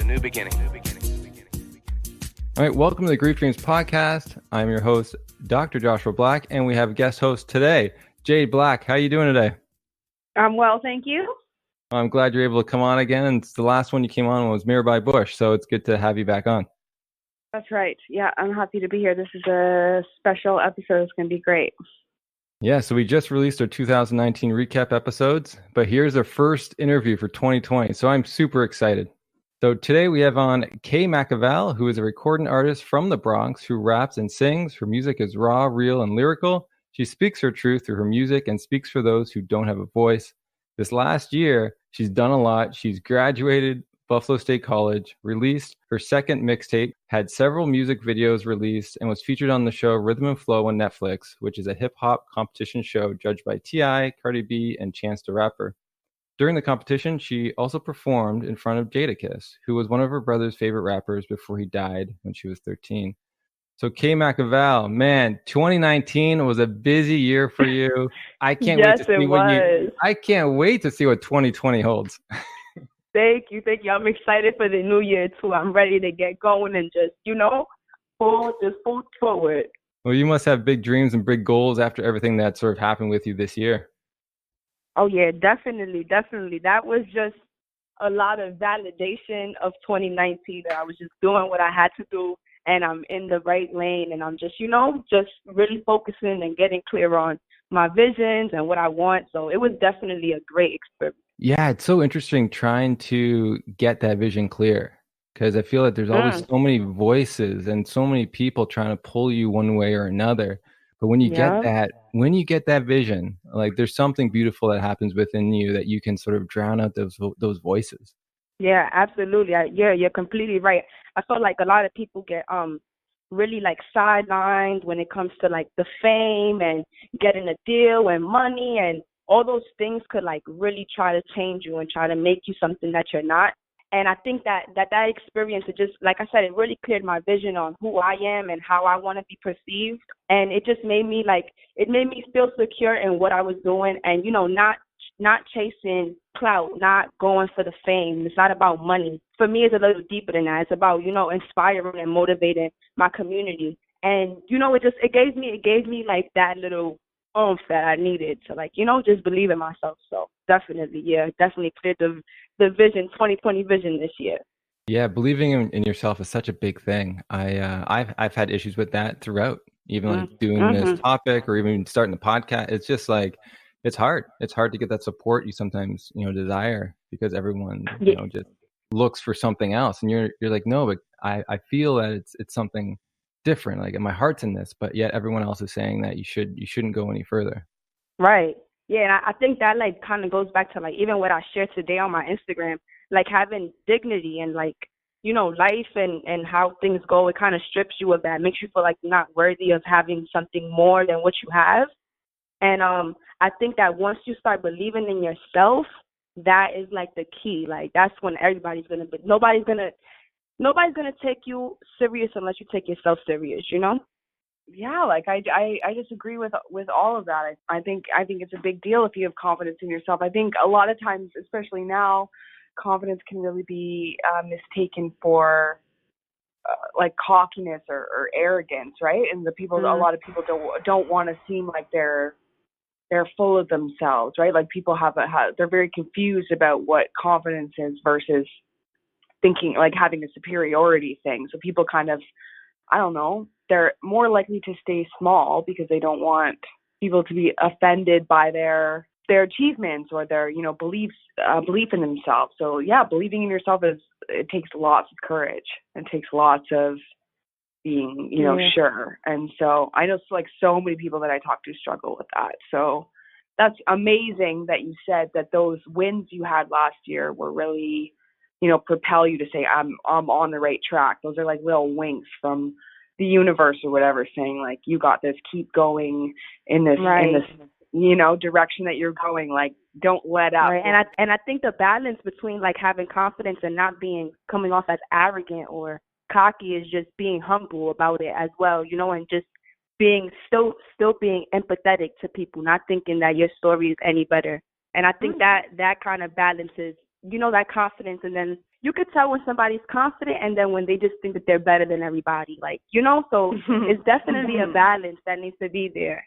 new beginning. All right, welcome to the Grief Dreams podcast. I'm your host, Dr. Joshua Black, and we have guest host today, Jade Black. How are you doing today? I'm well, thank you. I'm glad you're able to come on again. And the last one you came on was Mirabai Bush, so it's good to have you back on. That's right. Yeah, I'm happy to be here. This is a special episode. It's going to be great. Yeah, so we just released our 2019 recap episodes, but here's our first interview for 2020, so I'm super excited. So today we have on Kay Makavel, who is a recording artist from the Bronx who raps and sings. Her music is raw, real, and lyrical. She speaks her truth through her music and speaks for those who don't have a voice. This last year, she's done a lot. She's graduated Buffalo State College, released her second mixtape, had several music videos released, and was featured on the show Rhythm and Flow on Netflix, which is a hip-hop competition show judged by T.I., Cardi B, and Chance the Rapper. During the competition, she also performed in front of Jadakiss, who was one of her brother's favorite rappers before he died when she was 13. So Kay Makavel, man, 2019 was a busy year for you. I can't wait to see I can't wait to see what 2020 holds. Thank you. I'm excited for the new year too. I'm ready to get going and just, pull forward. Well, you must have big dreams and big goals after everything that sort of happened with you this year. Oh yeah, definitely. That was just a lot of validation of 2019 that I was just doing what I had to do and I'm in the right lane and I'm just, just really focusing and getting clear on my visions and what I want. So it was definitely a great experience. Yeah, it's so interesting trying to get that vision clear because I feel like there's always so many voices and so many people trying to pull you one way or another. But when you get that vision, like there's something beautiful that happens within you that you can sort of drown out those voices. Yeah, absolutely. You're completely right. I feel like a lot of people get really like sidelined when it comes to like the fame and getting a deal and money, and all those things could like really try to change you and try to make you something that you're not. And I think that experience, it just, like I said, it really cleared my vision on who I am and how I want to be perceived. And it just made me feel secure in what I was doing and, not chasing clout, not going for the fame. It's not about money. For me, it's a little deeper than that. It's about, inspiring and motivating my community. And, it gave me like that little oomph that I needed to just believe in myself. So definitely cleared the vision, 2020 vision this year. Yeah, believing in yourself is such a big thing. I've had issues with that throughout, even like doing this topic or even starting the podcast. It's just like, it's hard. It's hard to get that support you sometimes, desire because everyone, just looks for something else. And you're like, no, but I feel that it's something different. Like my heart's in this, but yet everyone else is saying that you shouldn't go any further. Right. Yeah. And I think that like kind of goes back to like even what I shared today on my Instagram, like having dignity and like, life and how things go. It kind of strips you of that, makes you feel like you're not worthy of having something more than what you have. And I think that once you start believing in yourself, that is like the key. Like that's when nobody's gonna take you serious unless you take yourself serious, Yeah, like I disagree with all of that. I think it's a big deal if you have confidence in yourself. I think a lot of times, especially now, confidence can really be mistaken for like cockiness or arrogance, right? And a lot of people don't want to seem like they're full of themselves, right? Like people they're very confused about what confidence is versus thinking like having a superiority thing. So people kind of, I don't know, they're more likely to stay small because they don't want people to be offended by their achievements or their, belief in themselves. So yeah, believing in yourself it takes lots of courage. It takes lots of being, sure. And so I know like so many people that I talk to struggle with that. So that's amazing that you said that those wins you had last year were really, propel you to say, I'm on the right track. Those are like little winks from the universe or whatever saying like, you got this, keep going in this, direction that you're going, like don't let up. Right. And I think the balance between like having confidence and not coming off as arrogant or cocky is just being humble about it as well, and just being still being empathetic to people, not thinking that your story is any better. And I think that kind of balances, that confidence and then you could tell when somebody's confident and then when they just think that they're better than everybody. Like, you know, so it's definitely a balance that needs to be there.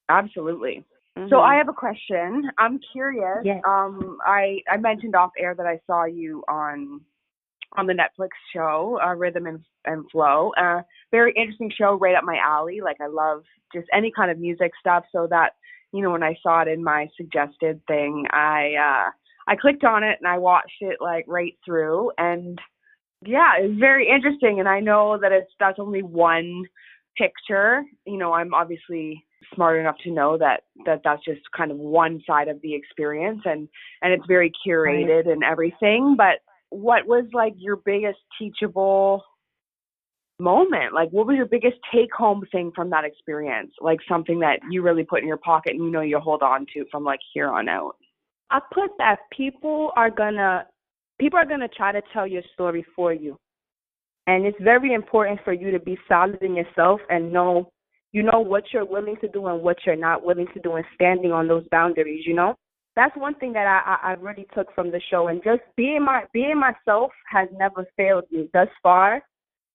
Absolutely. So I have a question. I'm curious. Yes. I mentioned off air that I saw you on the Netflix show, Rhythm and Flow. Very interesting show, right up my alley. Like, I love just any kind of music stuff. So that, you know, when I saw it in my suggested thing, I clicked on it and I watched it like right through. And yeah, it's very interesting. And I know that that's only one picture. You know, I'm obviously smart enough to know that that's just kind of one side of the experience, and it's very curated and everything. But what was like your biggest teachable moment? Like, what was your biggest take home thing from that experience? Like something that you really put in your pocket and you know you hold on to from like here on out. I put that people are gonna try to tell your story for you. And it's very important for you to be solid in yourself and know, you know, what you're willing to do and what you're not willing to do, and standing on those boundaries, you know? That's one thing that I really took from the show. And just being myself has never failed me thus far.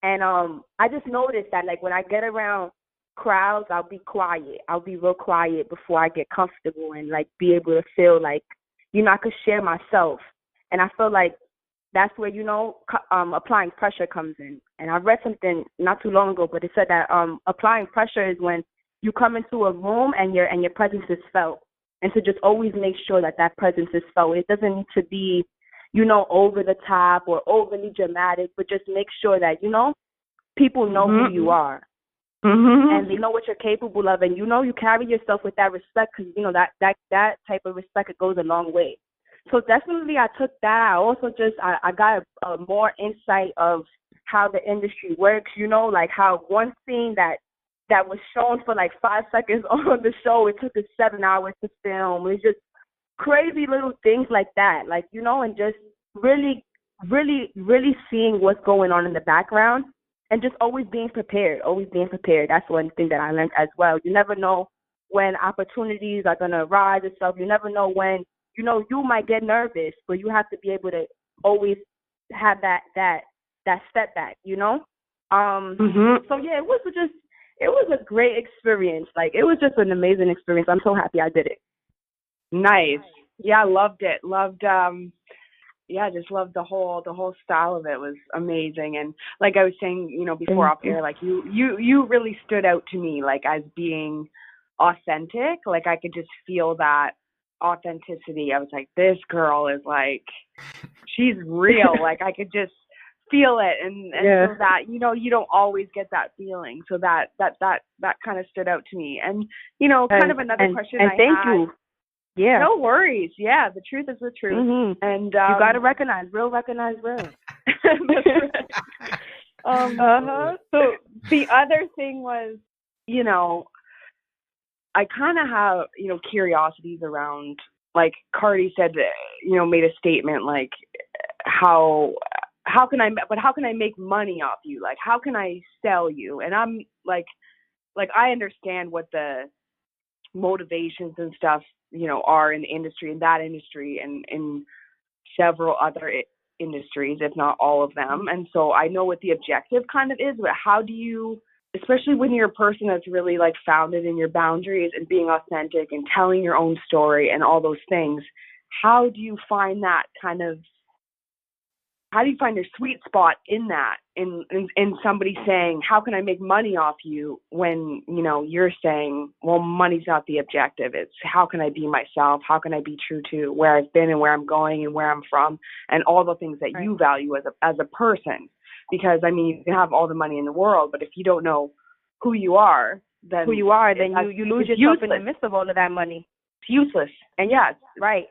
And I just noticed that, like, when I get around crowds, I'll be quiet. I'll be real quiet before I get comfortable and, like, be able to feel like, you know, I could share myself. And I feel like that's where, you know, applying pressure comes in. And I read something not too long ago, but it said that applying pressure is when you come into a room and your presence is felt. And to just always make sure that presence is felt. It doesn't need to be, you know, over the top or overly dramatic, but just make sure that, you know, people know who you are. And they know what you're capable of. And, you know, you carry yourself with that respect because, you know, that type of respect, it goes a long way. So definitely I took that. I also I got a more insight of how the industry works, you know, like how one scene that was shown for like 5 seconds on the show, it took us 7 hours to film. It's just crazy little things like that, like, you know, and just really, really, really seeing what's going on in the background and just always being prepared. That's one thing that I learned as well. You never know when opportunities are going to arise itself. You never know when, you know, you might get nervous, but you have to be able to always have that step back, you know? So yeah, it was a great experience. Like, it was just an amazing experience. I'm so happy I did it. Nice. Yeah, I loved it. Just loved the whole style of it. Was amazing. And like I was saying, you know, before off air, like you really stood out to me, like, as being authentic. Like, I could just feel that authenticity. I was like, this girl is like, she's real. Like, I could just feel it. And so that, you know, you don't always get that feeling. So that kind of stood out to me. And, you know, kind of another question I had. Thank you. Yeah. No worries. Yeah, the truth is the truth. And you got to recognize real. That's right. So the other thing was, you know, I kind of have, you know, curiosities around, like Cardi said, you know, made a statement like, how can I make money off you? Like, how can I sell you? And I'm like I understand what the motivations and stuff, you know, are in the industry, in that industry, and in several other industries, if not all of them. And so I know what the objective kind of is, but how do you, especially when you're a person that's really like founded in your boundaries and being authentic and telling your own story and all those things, how do you find that kind of, how do you find your sweet spot in that, in somebody saying, how can I make money off you, when, you know, you're saying, well, money's not the objective. It's how can I be myself? How can I be true to where I've been and where I'm going and where I'm from and all the things that you value as a person? Because, I mean, you can have all the money in the world, but if you don't know who you are, then you lose yourself in the midst of all of that money. It's useless. And yes, right.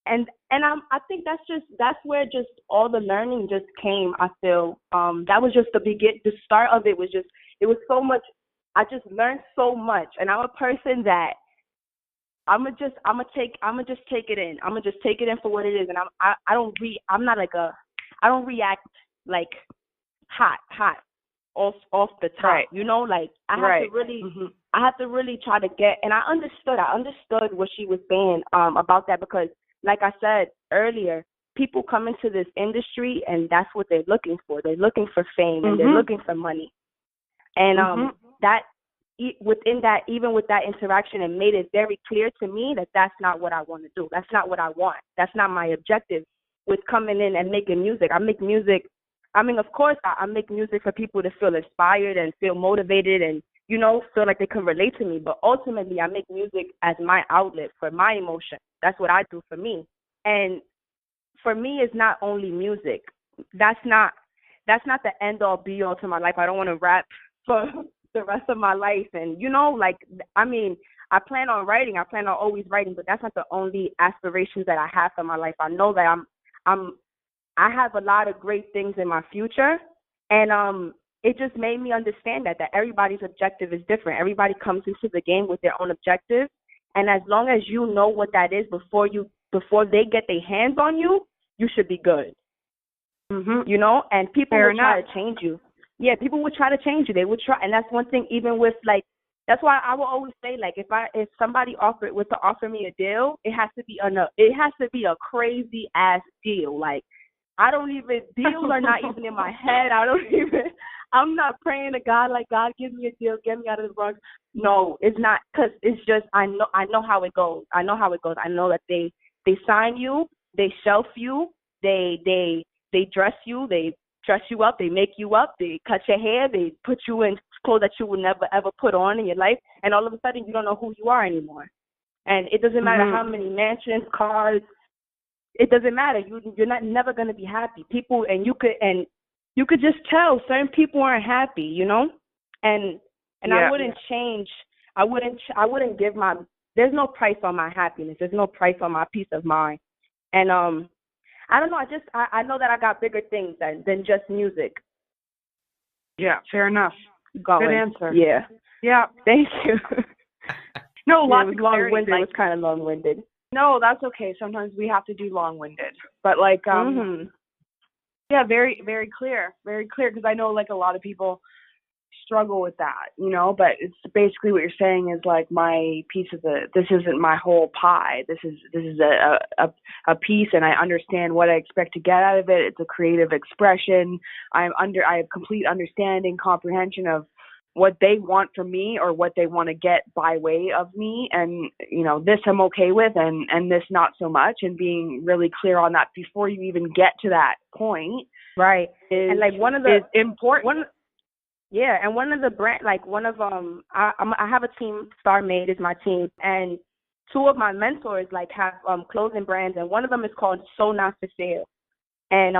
And I think that's where just all the learning just came. I feel that was just the start of it was just, it was so much. I just learned so much, and I'm a person that I'm gonna just take it in. I'm gonna just take it in for what it is, and I don't react like hot off the top. Right. You know, like I have to really try to get. And I understood what she was saying about that, because like I said earlier, people come into this industry and that's what they're looking for. They're looking for fame and they're looking for money. And within that, even with that interaction, it made it very clear to me that that's not what I want to do. That's not what I want. That's not my objective with coming in and making music. I make music. I mean, of course, I make music for people to feel inspired and feel motivated and, you know, feel like they can relate to me. But ultimately, I make music as my outlet for my emotion. That's what I do for me. And for me, it's not only music. That's not the end all be all to my life. I don't want to rap for the rest of my life. And, you know, like, I mean, I plan on writing. I plan on always writing, but that's not the only aspirations that I have for my life. I know that I have a lot of great things in my future. And it just made me understand that everybody's objective is different. Everybody comes into the game with their own objectives. And as long as you know what that is before they get their hands on you, you should be good. You know, and people will try to change you. Yeah, people would try to change you. They would try, and that's one thing. Even with like, that's why I will always say, like, if somebody was to offer me a deal, it has to be a crazy ass deal. Like, deals are not even in my head. I'm not praying to God like, God, give me a deal, get me out of the Bronx. No, it's not, because it's just I know how it goes. I know that they sign you, they shelf you, they dress you, they dress you up, they make you up, they cut your hair, they put you in clothes that you will never ever put on in your life, and all of a sudden you don't know who you are anymore. And it doesn't matter how many mansions, cars, it doesn't matter. You're never gonna be happy. People, and you could just tell certain people aren't happy, you know. And I wouldn't change. I wouldn't give my. There's no price on my happiness. There's no price on my peace of mind. And I don't know. I know that I got bigger things than just music. Yeah, fair enough. Good answer. Yeah. Yeah. Thank you. No, lots of long-winded. It was kind of long-winded. No, that's okay. Sometimes we have to do long-winded. But like, yeah, very, very clear. Very clear, because I know like a lot of people struggle with that, you know, but it's basically what you're saying is like, my piece of this isn't my whole pie. This is a piece, and I understand what I expect to get out of it. It's a creative expression. I have complete understanding, comprehension of what they want from me or what they want to get by way of me. And, you know, this I'm okay with, and this not so much, and being really clear on that before you even get to that point. Right. And like is important. Yeah, and one of the I have a team. Star Made is my team, and two of my mentors like have clothing brands, and one of them is called So Not For Sale, and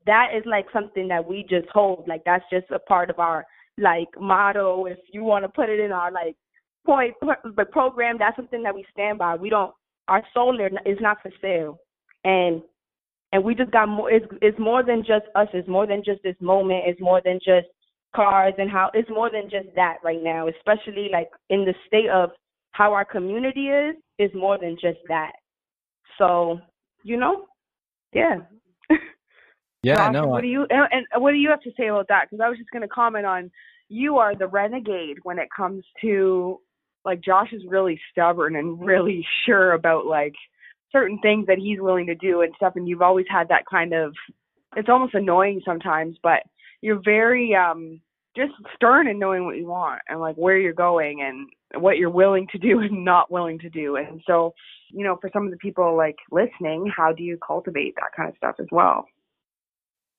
that is like something that we just hold. Like, that's just a part of our like motto. If you want to put it in our like program, that's something that we stand by. Our soul is not for sale, and we just got more. It's more than just us. It's more than just this moment. It's more than just cars and how. It's more than just that right now, especially like in the state of how our community is more than just that. So, you know, yeah. Yeah, Ross, no. What do you have to say about that? Because I was just going to comment on, you are the renegade when it comes to, like, Josh is really stubborn and really sure about like certain things that he's willing to do and stuff, and you've always had that kind of, it's almost annoying sometimes, but you're very just stern in knowing what you want and like where you're going and what you're willing to do and not willing to do. And so, you know, for some of the people like listening, how do you cultivate that kind of stuff as well?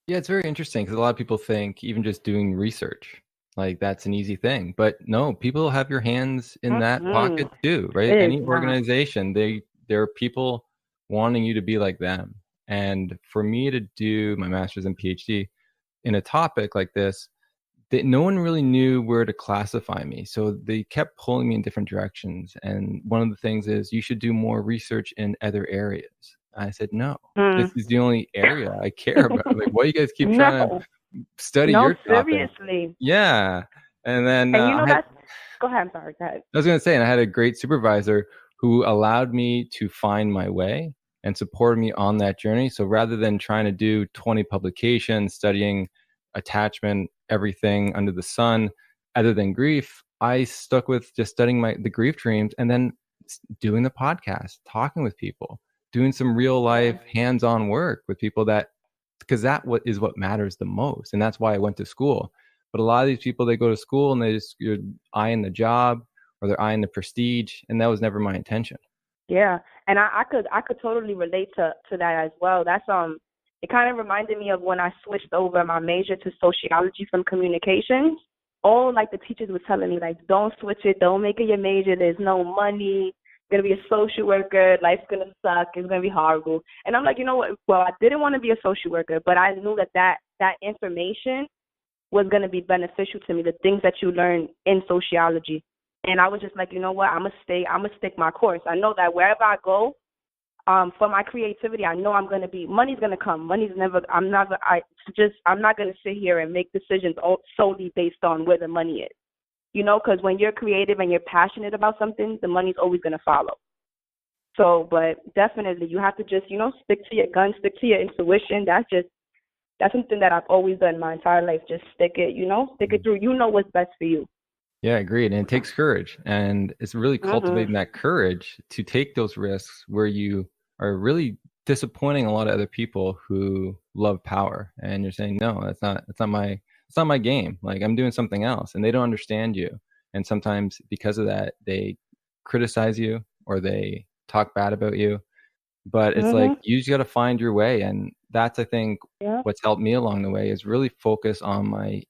Yeah, it's very interesting because a lot of people think even just doing research, like, that's an easy thing. But no, people have your hands in that pocket too, right? Any organization, there are people wanting you to be like them. And for me to do my master's and PhD in a topic like this, that no one really knew where to classify me. So they kept pulling me in different directions. And one of the things is, you should do more research in other areas. I said, no, this is the only area I care about. Like, why you guys keep trying to study your topic? Seriously. Yeah. And then and you know go ahead. I'm sorry. Go ahead. I was going to say, and I had a great supervisor who allowed me to find my way and supported me on that journey. So rather than trying to do 20 publications, studying attachment, everything under the sun, other than grief, I stuck with just studying the grief dreams and then doing the podcast, talking with people. doing some real life hands-on work with people because is what matters the most. And that's why I went to school. But a lot of these people, they go to school and you're eyeing the job or they're eyeing the prestige. And that was never my intention. Yeah. And I could totally relate to that as well. That's, it kind of reminded me of when I switched over my major to sociology from communications. All like the teachers were telling me, like, don't switch it, don't make it your major, there's no money, you're going to be a social worker, life's going to suck, it's going to be horrible. And I'm like, you know what, well, I didn't want to be a social worker, but I knew that information was going to be beneficial to me, the things that you learn in sociology. And I was just like, you know what, I'm going to stick my course. I know that wherever I go, for my creativity, I know money's going to come. I'm not going to sit here and make decisions solely based on where the money is. You know, because when you're creative and you're passionate about something, the money's always going to follow. So, but definitely you have to just, you know, stick to your guns, stick to your intuition. That's something that I've always done my entire life. Just stick it through. You know what's best for you. Yeah, agreed. And it takes courage. And it's really cultivating that courage to take those risks where you are really disappointing a lot of other people who love power. And you're saying, no, it's not my game. Like, I'm doing something else, and they don't understand you. And sometimes because of that, they criticize you or they talk bad about you. But it's like, you just got to find your way. And that's, I think, what's helped me along the way is really focus on my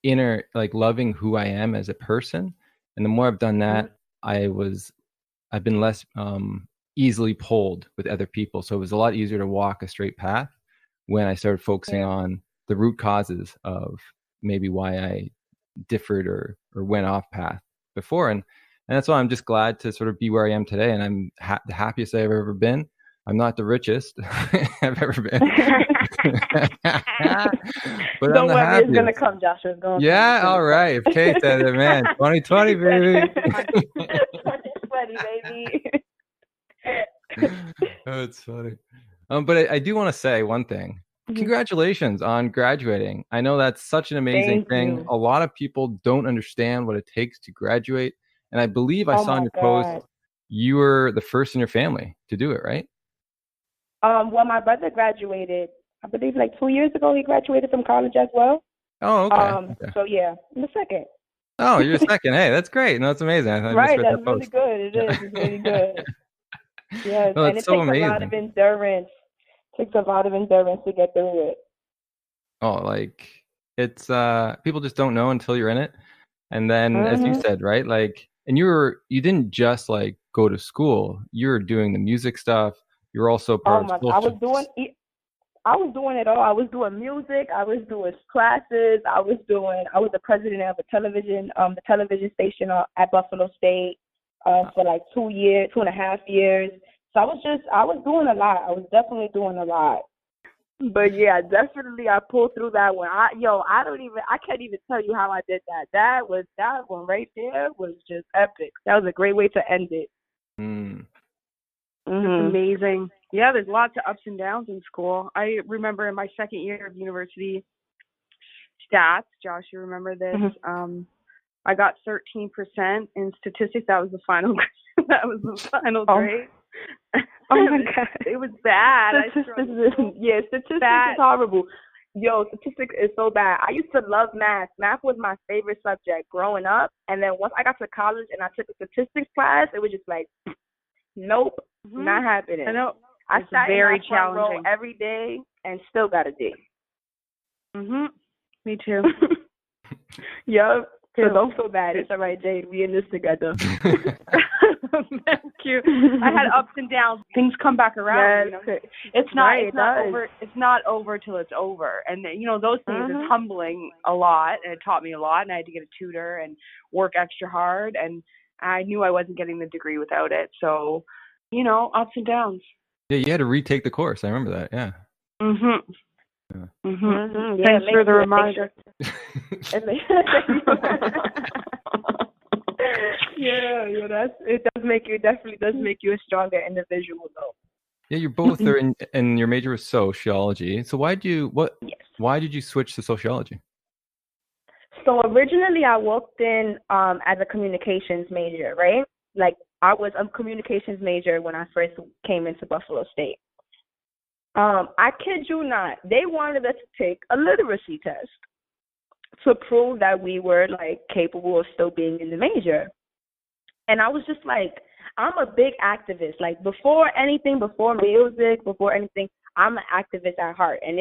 inner, like, loving who I am as a person. And the more I've done that, I've been less easily pulled with other people. So it was a lot easier to walk a straight path when I started focusing on the root causes of maybe why I differed or went off path before. And that's why I'm just glad to sort of be where I am today. And I'm the happiest I've ever been. I'm not the richest I've ever been. But don't I'm worry, it's going to come, Joshua. All right. If Kate said it, man, 2020, baby. 2020, baby. Oh, it's funny. But I do want to say one thing. Congratulations on graduating. I know that's such an amazing thing. A lot of people don't understand what it takes to graduate. And I believe I saw in your post, you were the first in your family to do it, right? Well, my brother graduated, I believe, like 2 years ago. He graduated from college as well. Oh, okay. So, yeah, I'm the second. Oh, you're second. Hey, that's great. No, that's amazing. Right, that's really good. It is. It's really good. Yes, no, and it so takes amazing. a lot of endurance. Takes a lot of endurance to get through it. Oh, like, it's people just don't know until you're in it. And then as you said, right, like, and you didn't just like go to school, you were doing the music stuff, you're also part of social. I was doing it all. I was doing music, I was doing classes, I was the president of the television station at Buffalo State for like 2.5 years. So I was doing a lot. I was definitely doing a lot. But yeah, definitely I pulled through that one. I can't even tell you how I did that. That one right there was just epic. That was a great way to end it. Amazing. Yeah, there's lots of ups and downs in school. I remember in my second year of university stats, Josh, you remember this? I got 13% in statistics. That was the final grade. Oh my God. It was bad. Statistics is horrible. Yo, statistics is so bad. I used to love math. Math was my favorite subject growing up. And then once I got to college and I took a statistics class, it was just like, nope, not happening. I know. I sat very in that front row challenging every day and still got a D. Me too. Yup. So don't feel bad. It's all right, Jade. We in this together. Thank you. I had ups and downs. Things come back around. Yes. You know? It's not over. It's not over till it's over. And those things is humbling a lot, and it taught me a lot. And I had to get a tutor and work extra hard. And I knew I wasn't getting the degree without it. So, ups and downs. Yeah, you had to retake the course. I remember that. Yeah. Thanks for the reminder. It definitely does make you a stronger individual, though. Yeah, you both are in your major was sociology. So why did you switch to sociology? So originally I walked in as a communications major, right? Like I was a communications major when I first came into Buffalo State. I kid you not, they wanted us to take a literacy test to prove that we were like capable of still being in the major. And I was just like, I'm a big activist. Like before anything, before music, before anything, I'm an activist at heart. And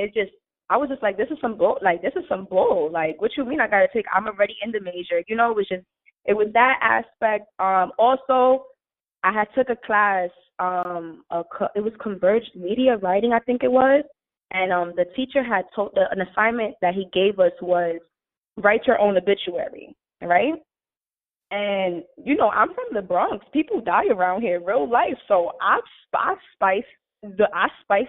I was just like, this is some bull. Like this is some bull. Like what you mean I gotta take? I'm already in the major. You know, it was that aspect. Also, I had took a class. It was converged media writing, I think it was. And the teacher had an assignment that he gave us was write your own obituary, right? And you know, I'm from the Bronx. People die around here, real life. So I spiced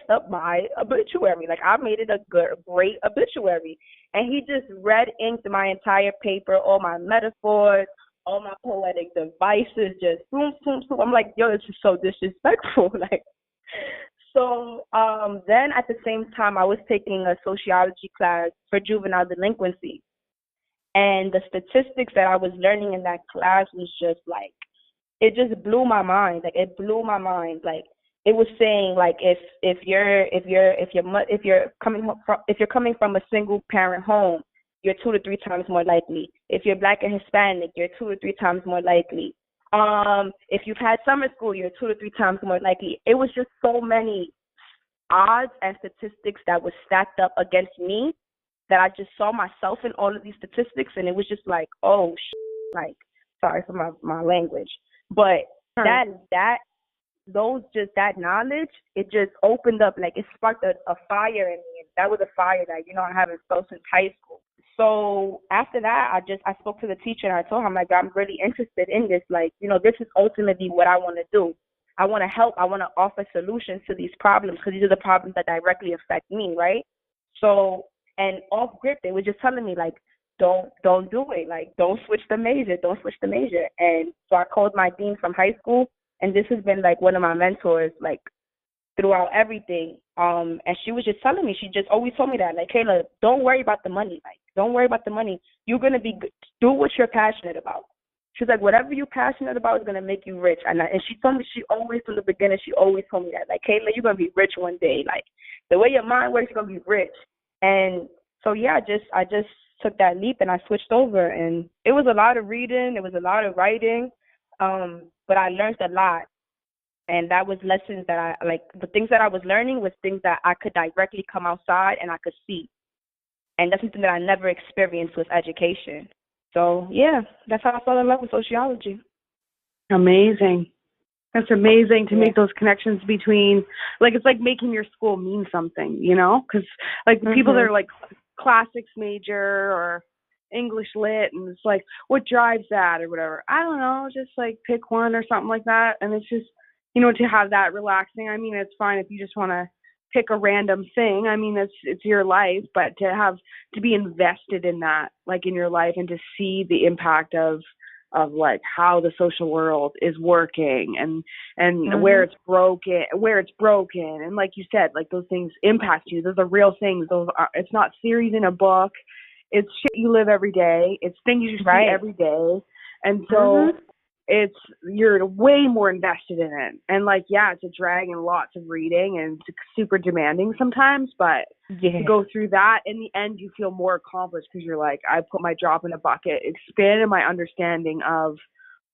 up my obituary. Like I made it a great obituary. And he just red inked my entire paper, all my metaphors, all my poetic devices, just boom, boom, boom. I'm like, yo, this is so disrespectful. Like, so then at the same time, I was taking a sociology class for juvenile delinquency. And the statistics that I was learning in that class was just like, it just blew my mind. Like it blew my mind. Like it was saying like if you're coming from a single parent home, you're 2 to 3 times more likely. If you're Black and Hispanic, you're 2 to 3 times more likely. If you've had summer school, you're 2 to 3 times more likely. It was just so many odds and statistics that was stacked up against me that I just saw myself in all of these statistics, and it was just like, oh, like, sorry for my language, but that knowledge, it just opened up, like it sparked a fire in me, and that was a fire that, you know, I haven't felt since high school. So after that, I spoke to the teacher and I told him, like, I'm really interested in this. Like, you know, this is ultimately what I want to do. I want to help. I want to offer solutions to these problems because these are the problems that directly affect me, right? So, and off grip, they were just telling me, like, don't do it. Like, don't switch the major. And so I called my dean from high school, and this has been, like, one of my mentors, like, throughout everything. And she was just telling me, she just always told me that, like, Kayla, don't worry about the money. Like, don't worry about the money. You're going to be good. Do what you're passionate about. She's like, whatever you're passionate about is going to make you rich. And she told me, she always, from the beginning, she always told me that, like, Kayla, you're going to be rich one day. Like, the way your mind works, you're going to be rich. And so, yeah, I just took that leap and I switched over. And it was a lot of reading. It was a lot of writing. But I learned a lot. And that was lessons that the things that I was learning was things that I could directly come outside and I could see. And that's something that I never experienced with education. So, yeah, that's how I fell in love with sociology. Amazing. That's amazing to make those connections between, like, it's like making your school mean something, you know? Because, like, people that are, like, classics major or English lit, and it's like, what drives that or whatever? I don't know, just, like, pick one or something like that. And it's just, you know, to have that relaxing. I mean, it's fine if you just want to pick a random thing. I mean, it's your life, but to be invested in that, like, in your life, and to see the impact of like how the social world is working and where it's broken, and like you said, like, those things impact you. Those are real things. It's not theories in a book. It's shit you live every day. It's things you see every day, and so. You're way more invested in it. And, like, yeah, it's a drag and lots of reading and it's super demanding sometimes, but to go through that, in the end, you feel more accomplished because you're like, I put my drop in a bucket, expanded my understanding of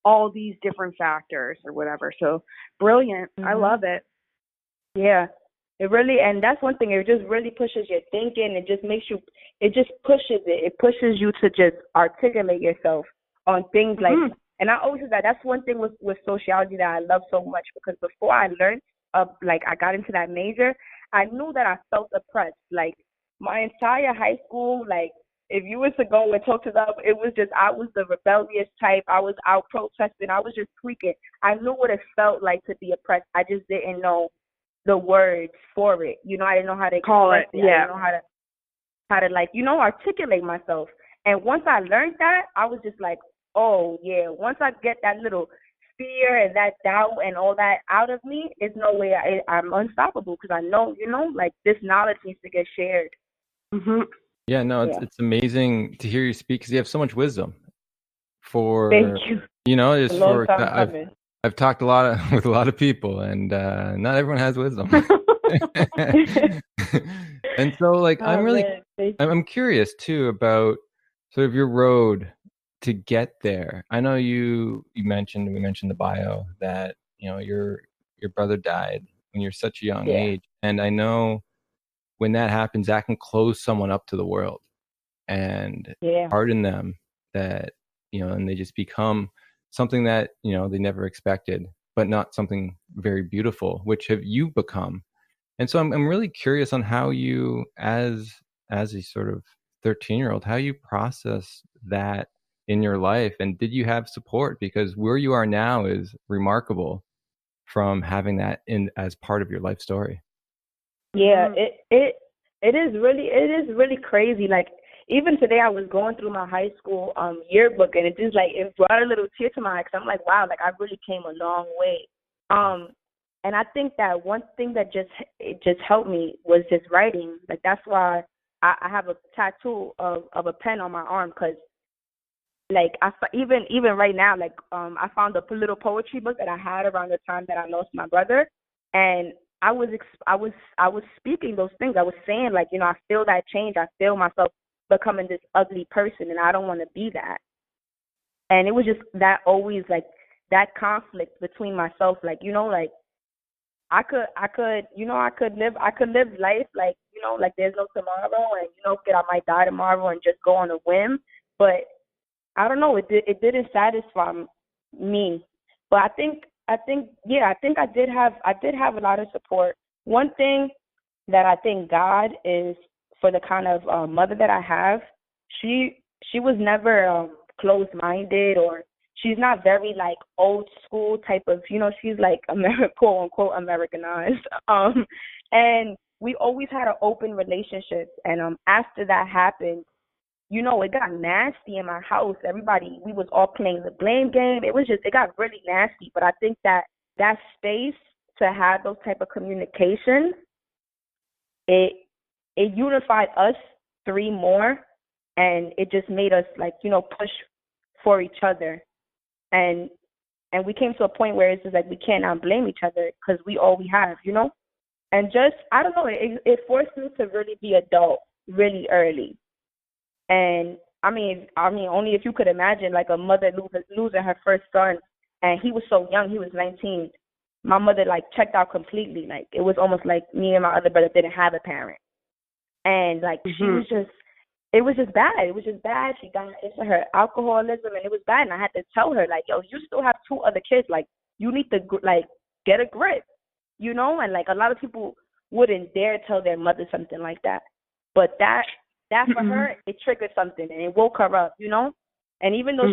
all these different factors or whatever. So brilliant. I love it. Yeah, it really, and that's one thing, it just really pushes your thinking. It just makes you, it just pushes it. It pushes you to just articulate yourself on things like, and I always say that that's one thing with sociology that I love so much, because before I learned, like, I got into that major, I knew that I felt oppressed. Like, my entire high school, like, if you were to go and talk to them, it was just, I was the rebellious type. I was out protesting. I was just tweaking. I knew what it felt like to be oppressed. I just didn't know the words for it. You know, I didn't know how to call it. Yeah. I didn't know how to like, you know, articulate myself. And once I learned that, I was just like, oh, yeah, once I get that little fear and that doubt and all that out of me, there's no way I'm unstoppable, because I know, you know, like, this knowledge needs to get shared. Yeah, no, it's amazing to hear you speak, because you have so much wisdom. Thank you. You know, it's for I've talked with a lot of people, and not everyone has wisdom. And so, like, I'm curious too about sort of your road to get there. I know we mentioned the bio that your brother died when you're such a young age, and I know when that happens, that can close someone up to the world and harden them, that and they just become something that they never expected, but not something very beautiful, which have you become. And so I'm really curious on how you, as a sort of 13-year-old, how you process that in your life, and did you have support? Because where you are now is remarkable from having that in as part of your life story. Yeah, it is really crazy. Like, even today, I was going through my high school yearbook, and it brought a little tear to my eye, because I'm like, wow, like I really came a long way. And I think that one thing that just helped me was just writing. Like, that's why I have a tattoo of a pen on my arm, because like even right now, like I found a little poetry book that I had around the time that I lost my brother, and I was speaking those things. I was saying, like, I feel that change. I feel myself becoming this ugly person, and I don't want to be that. And it was just that, always like that conflict between myself, like, like I could live life like, like there's no tomorrow, and I might die tomorrow and just go on a whim. But I don't know, it didn't satisfy me. But I think I did have a lot of support. One thing that I thank God is for the kind of mother that I have. She was never closed-minded, or she's not very like old school type of, she's like quote unquote Americanized. And we always had an open relationship. And after that happened, it got nasty in my house. We was all playing the blame game. It got really nasty. But I think that space to have those type of communications, it unified us three more, and it just made us like, push for each other. And we came to a point where it's just like we cannot blame each other, because we all we have, And just, I don't know, it forced me to really be adult really early. And I mean, only if you could imagine, like, a mother losing her first son, and he was so young, he was 19. My mother, like, checked out completely. Like, it was almost like me and my other brother didn't have a parent. And, like, she was just, it was just bad. It was just bad. She got into her alcoholism, and it was bad. And I had to tell her, like, yo, you still have two other kids. Like, you need to, like, get a grip, And, like, a lot of people wouldn't dare tell their mother something like that. But that for her, it triggered something, and it woke her up, And even though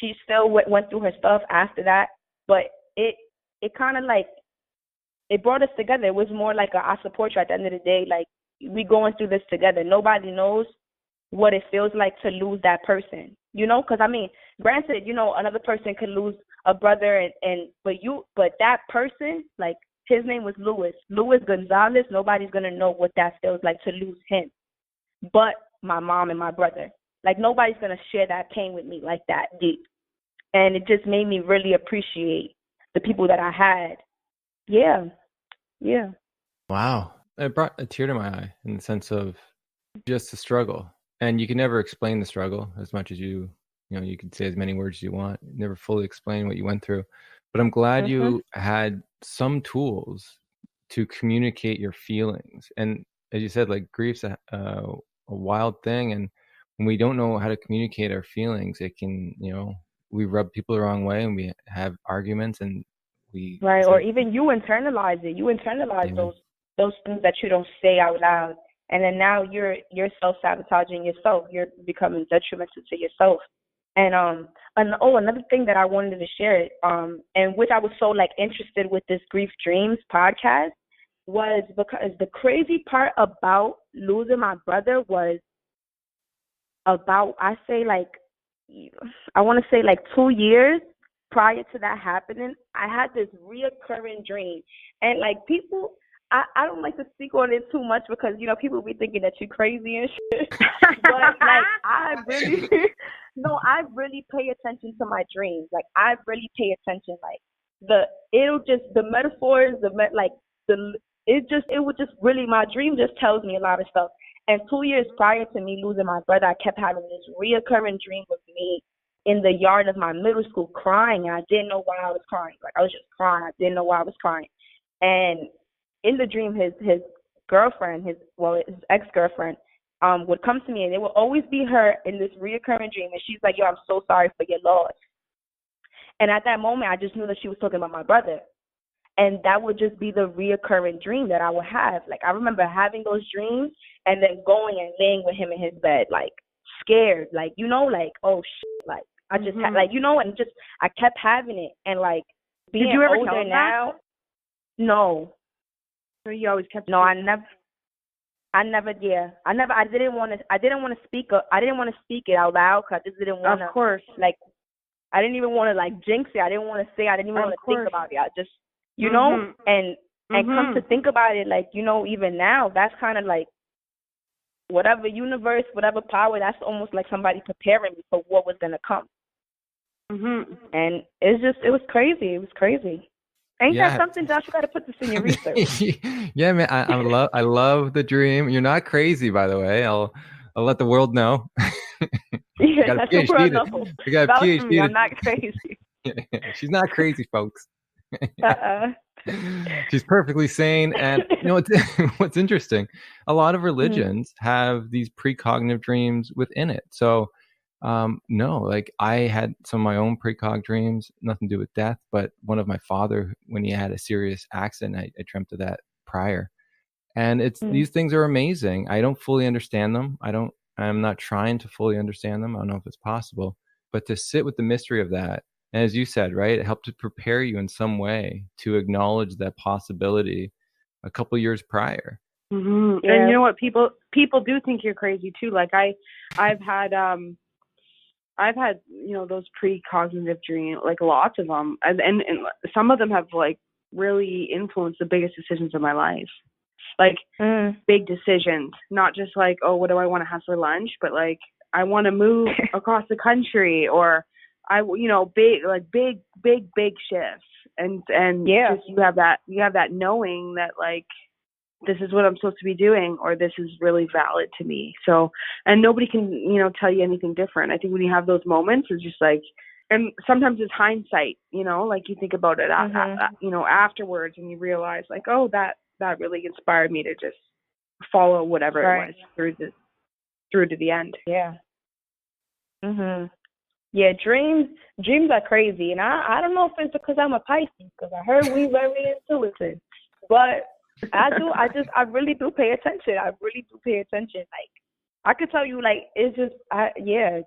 she still went through her stuff after that, but it kind of, like, it brought us together. It was more like I support you at the end of the day. Like, we going through this together. Nobody knows what it feels like to lose that person, Because, I mean, granted, another person could lose a brother, but that person, like, his name was Louis Gonzalez. Nobody's going to know what that feels like to lose him. But my mom and my brother, like, nobody's going to share that pain with me like that deep. And it just made me really appreciate the people that I had. Yeah. Wow. It brought a tear to my eye, in the sense of just the struggle. And you can never explain the struggle as much as you could say as many words as you want. Never fully explain what you went through. But I'm glad you had some tools to communicate your feelings. And as you said, like, grief's a wild thing, and when we don't know how to communicate our feelings, it can, we rub people the wrong way, and we have arguments, and or even you internalize it. You internalize those things that you don't say out loud, and then now you're self-sabotaging yourself. You're becoming detrimental to yourself. And another thing that I wanted to share, and which I was so, like, interested with this Grief Dreams podcast, was because the crazy part about losing my brother was about, I want to say like 2 years prior to that happening, I had this reoccurring dream. And, like, people, I don't like to speak on it too much, because, people be thinking that you're crazy and shit. But, like, I really pay attention to my dreams. Like, I really pay attention. Like, the metaphors, it would just really, my dream just tells me a lot of stuff. And 2 years prior to me losing my brother, I kept having this reoccurring dream of me in the yard of my middle school crying, and I didn't know why I was crying. Like, I was just crying. I didn't know why I was crying. And in the dream, his girlfriend, his ex-girlfriend, would come to me, and it would always be her in this reoccurring dream, and she's like, yo, I'm so sorry for your loss. And at that moment, I just knew that she was talking about my brother. And that would just be the reoccurring dream that I would have. Like, I remember having those dreams and then going and laying with him in his bed, like, scared, like, like, oh, shit, like, I just had, like, and just, I kept having it. And, like, being Did you ever older tell him now, that? No. So you always kept. No, I didn't want to speak it out loud, because I just didn't want to. Of course. Like, I didn't even want to, like, jinx it. I didn't want to say, I didn't even want to think about it. I just, know, and come to think about it, like, even now, that's kind of like, whatever universe, whatever power, that's almost like somebody preparing me for what was going to come. And it was crazy. It was crazy. Ain't that something, Josh? You got to put this in your research. Yeah, man. I love the dream. You're not crazy, by the way. I'll let the world know. Yeah, that's the world knows. You got a PhD. I'm not crazy. She's not crazy, folks. She's perfectly sane. And what's interesting, a lot of religions have these precognitive dreams within it. So no, like, I had some of my own precog dreams, nothing to do with death, but one of my father, when he had a serious accident, I dreamt of that prior. And these things are amazing. I don't fully understand them. I'm not trying to fully understand them. I don't know if it's possible, but to sit with the mystery of that, and as you said, right, it helped to prepare you in some way to acknowledge that possibility a couple years prior. Yeah. And you know what? People do think you're crazy too. Like, I've had those precognitive dreams, like, lots of them, and some of them have, like, really influenced the biggest decisions of my life. Like, big decisions, not just like, oh, what do I want to have for lunch, but like, I want to move across the country, or big shifts. And just, you have that knowing that, like, this is what I'm supposed to be doing, or this is really valid to me. So, and nobody can, tell you anything different. I think when you have those moments, it's just like, and sometimes it's hindsight, like, you think about it, afterwards, and you realize, like, oh, that really inspired me to just follow whatever it was through to the end. Yeah. Yeah, dreams are crazy, and I don't know if it's because I'm a Pisces, because I heard we very intuitive, but I really do pay attention. I really do pay attention. Like, I could tell you, like, it's just,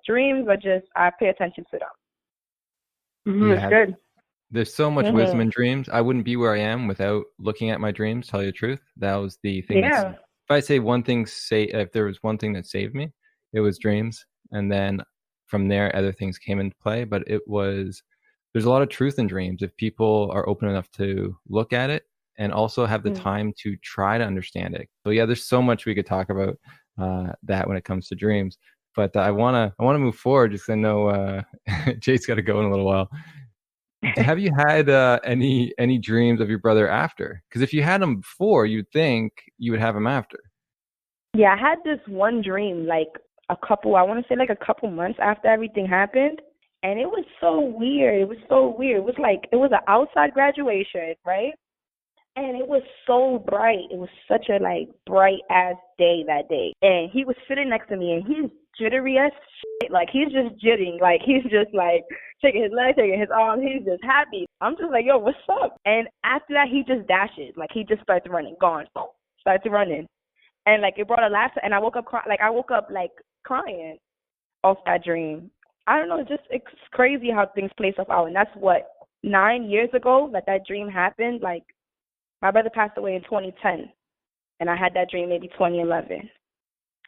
dreams are just, I pay attention to them. It's good. There's so much wisdom in dreams. I wouldn't be where I am without looking at my dreams, tell you the truth. That was the thing. Yeah. If I say one thing, if there was one thing that saved me, it was dreams. And then from there, other things came into play. But there's a lot of truth in dreams if people are open enough to look at it and also have the time to try to understand it. So yeah, there's so much we could talk about that when it comes to dreams. But I wanna move forward, just because I know Jake's got to go in a little while. Have you had any dreams of your brother after? Because if you had them before, you'd think you would have them after. Yeah, I had this one dream, like, a couple months after everything happened, and it was so weird. It was like, it was an outside graduation, right? And it was so bright. It was such a, like, bright ass day that day. And he was sitting next to me, and he's jittery as shit. Like, he's just jitting. Like, he's just, like, shaking his legs, shaking his arms. He's just happy. I'm just like, yo, what's up? And after that, he just dashes. Like, he just starts running, gone, starts running. And, like, it brought a laughter. And I woke up crying off that dream. I don't know. It's crazy how things play stuff out. And that's what, 9 years ago that dream happened. Like, my brother passed away in 2010, and I had that dream maybe 2011.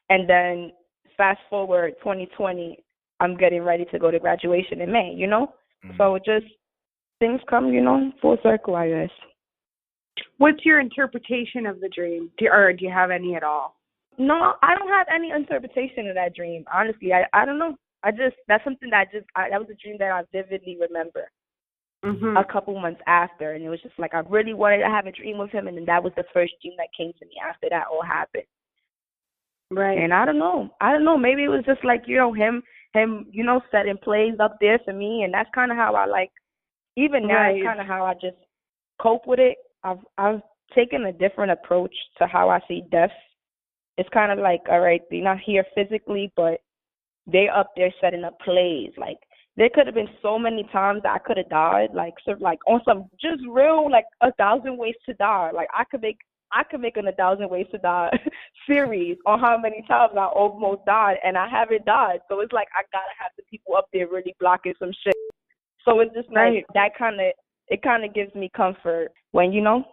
And then fast forward 2020, I'm getting ready to go to graduation in May, So just things come, full circle, I guess. What's your interpretation of the dream? Do you have any at all? No, I don't have any interpretation of that dream. Honestly, I don't know. That's something that was a dream that I vividly remember. a couple months after, and it was just like I really wanted to have a dream with him, and then that was the first dream that came to me after that all happened. Right. And I don't know, maybe it was just like, you know, him, you know, setting plays up there for me, and that's kind of how I like, even now, it's kind of how I just cope with it. I've taken a different approach to how I see death. It's kind of like, all right, they're not here physically, but they up there setting up plays. Like, there could have been so many times that I could have died, like, sort of like on some just real, like, 1,000 Ways to Die. Like, I could make an 1,000 Ways to Die series on how many times I almost died, and I haven't died. So it's like I gotta have the people up there really blocking some shit. So it's just like that it kind of gives me comfort when, you know,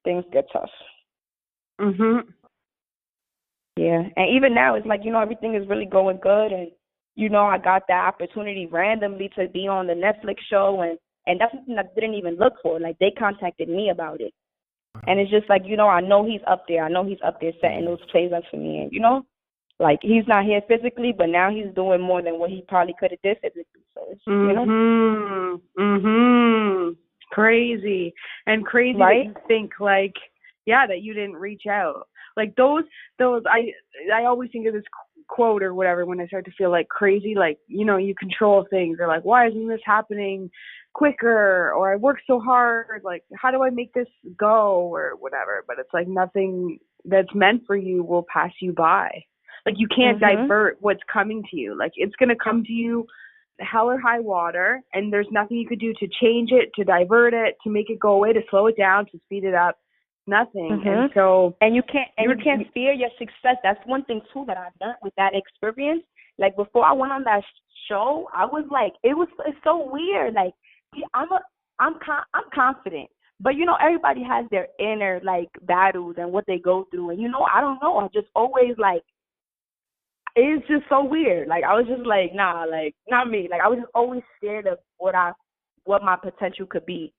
things get tough. Yeah, and even now it's like, you know, everything is really going good, and you know, I got that opportunity randomly to be on the Netflix show, and that's something I didn't even look for. Like, they contacted me about it. And it's just like, you know, I know he's up there. I know he's up there setting those plays up for me. And, you know, like, he's not here physically, but now he's doing more than what he probably could have did physically. So it's, you know. Crazy. And crazy that you think, like, that you didn't reach out. Like, those I always think of this quote or whatever when I start to feel like crazy, like, you know, you control things, or like, why isn't this happening quicker, or I work so hard, like, how do I make this go, or whatever. But it's like nothing that's meant for you will pass you by. Like, you can't divert what's coming to you. Like, it's going to come to you hell or high water, and there's nothing you could do to change it, to divert it, to make it go away, to slow it down, to speed it up. Nothing. And so you can't fear your success. That's one thing too that I've done with that experience. Like, before I went on that show, I was like, it's so weird. Like, I'm confident, but you know, everybody has their inner like battles and what they go through, and you know, I don't know, I just always like, it's just so weird. Like, I was just like, nah, like, not me. Like, I was just always scared of what my potential could be.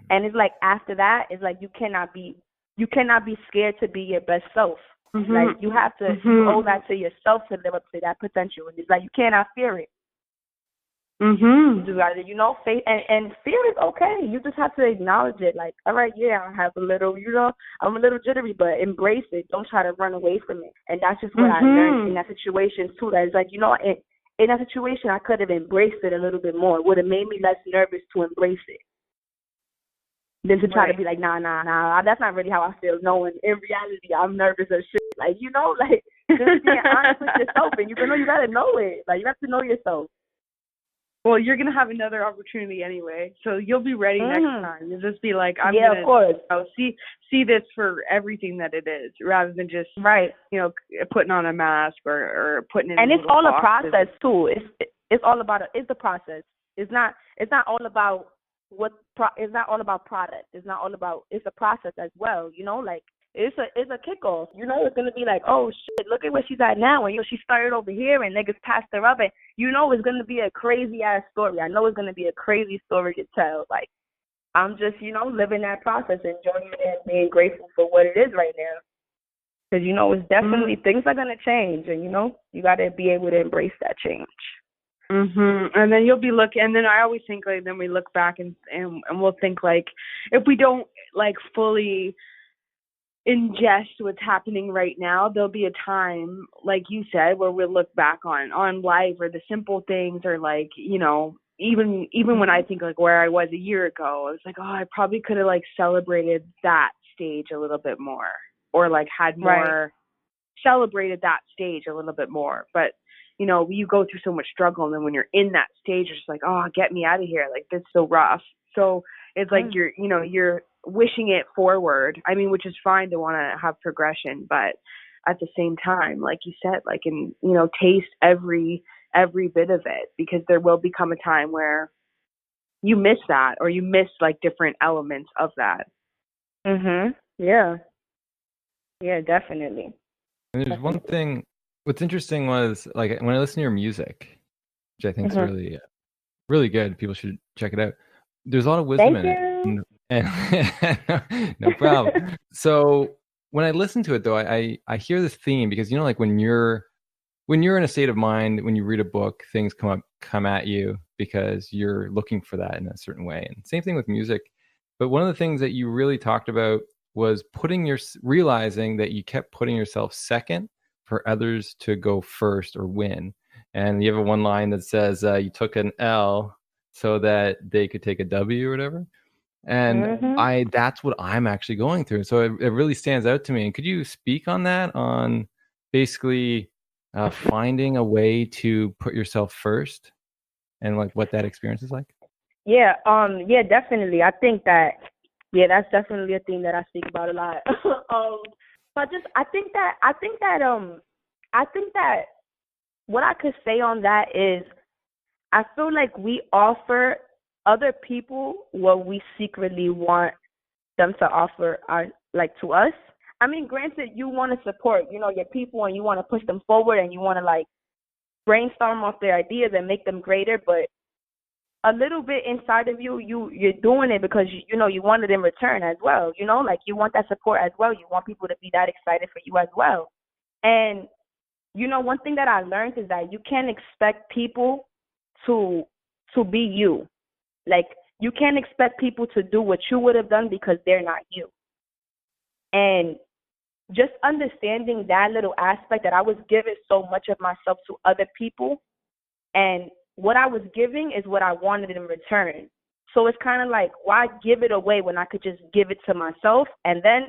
And it's like, after that, it's like you cannot be scared to be your best self. Like, you have to you owe that to yourself to live up to that potential. And it's like, you cannot fear it. You just gotta, you know, faith and fear is okay. You just have to acknowledge it. Like, all right, I have a little, you know, I'm a little jittery, but embrace it. Don't try to run away from it. And that's just what I learned in that situation too. That it's like, you know, in that situation, I could have embraced it a little bit more. It would have made me less nervous to embrace it than to try to be like, nah, that's not really how I feel. No, in reality, I'm nervous as shit. Like, you know, like, just being honest with yourself, and you gotta know it. Like, you have to know yourself. Well, you're going to have another opportunity anyway, so you'll be ready next time. You'll just be like, I'm going to see this for everything that it is, rather than just, you know, putting on a mask or putting it in. And it's all a process too. It's all about it's the process. It's not all about it's not all about product. It's not all about, it's a process as well, you know, like, it's a kickoff. You know, it's gonna be like, oh shit, look at where she's at now, and you know, she started over here, and niggas passed her up, and you know, it's gonna be a crazy ass story. I know it's gonna be a crazy story to tell. Like, I'm just, you know, living that process, enjoying it, and being grateful for what it is right now. Because, you know, it's definitely things are gonna change, and you know, you gotta be able to embrace that change. And then you'll be looking, and then I always think, like, then we look back and we'll think, like, if we don't like fully ingest what's happening right now, there'll be a time, like you said, where we'll look back on life, or the simple things, or like, you know, even when I think like where I was a year ago, I was like, oh, I probably could have like celebrated that stage a little bit more, or like had more celebrated that stage a little bit more. But you know, you go through so much struggle, and then when you're in that stage, you're just like, oh, get me out of here, like, this is so rough. So it's like you're wishing it forward. I mean, which is fine to want to have progression, but at the same time, like you said, like, you know, taste every bit of it, because there will become a time where you miss that, or you miss like different elements of that. Yeah, definitely. And there's one thing. What's interesting was, like, when I listen to your music, which I think is really, really good. People should check it out. There's a lot of wisdom in it. And no problem. So when I listen to it, though, I hear this theme, because, you know, like when you're when you're in a state of mind, when you read a book, things come at you because you're looking for that in a certain way. And same thing with music. But one of the things that you really talked about was realizing that you kept putting yourself second for others to go first or win. And you have a one line that says you took an L so that they could take a W or whatever. And that's what I'm actually going through. So it really stands out to me. And could you speak on that, on basically finding a way to put yourself first and like what that experience is like? Yeah, definitely. I think that, that's definitely a thing that I speak about a lot. But I think that what I could say on that is, I feel like we offer other people what we secretly want them to offer to us. I mean, granted, you want to support, your people, and you want to push them forward, and you want to like brainstorm off their ideas and make them greater, but a little bit inside of you're doing it because you want it in return as well. Like you want that support as well. You want people to be that excited for you as well. And one thing that I learned is that you can't expect people to be you. Like you can't expect people to do what you would have done because they're not you. And just understanding that little aspect, that I was giving so much of myself to other people, and what I was giving is what I wanted in return. So it's kind of like, why give it away when I could just give it to myself? And then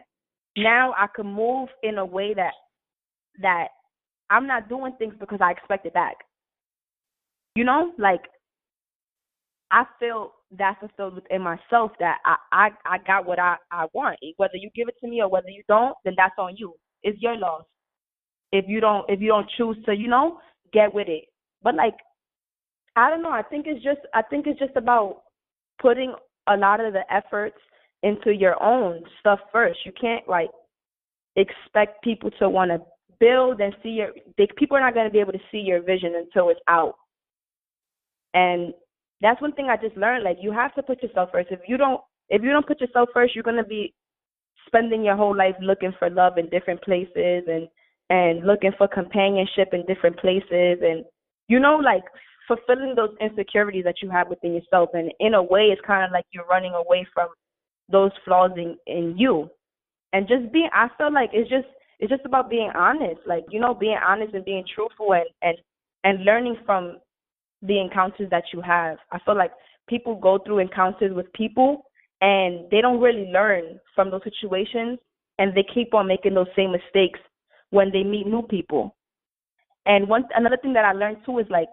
now I can move in a way that I'm not doing things because I expect it back. Like I feel that fulfilled within myself, that I got what I want. Whether you give it to me or whether you don't, then that's on you. It's your loss. If you don't choose to, get with it. But like, I don't know. I think it's just about putting a lot of the efforts into your own stuff first. You can't like expect people to want to build and see people are not going to be able to see your vision until it's out. And that's one thing I just learned. Like you have to put yourself first. If you don't put yourself first, you're going to be spending your whole life looking for love in different places and looking for companionship in different places, and like fulfilling those insecurities that you have within yourself. And in a way, it's kind of like you're running away from those flaws in you. And just I feel like it's just about being honest, like, being honest and being truthful and learning from the encounters that you have. I feel like people go through encounters with people and they don't really learn from those situations, and they keep on making those same mistakes when they meet new people. And another thing that I learned too is like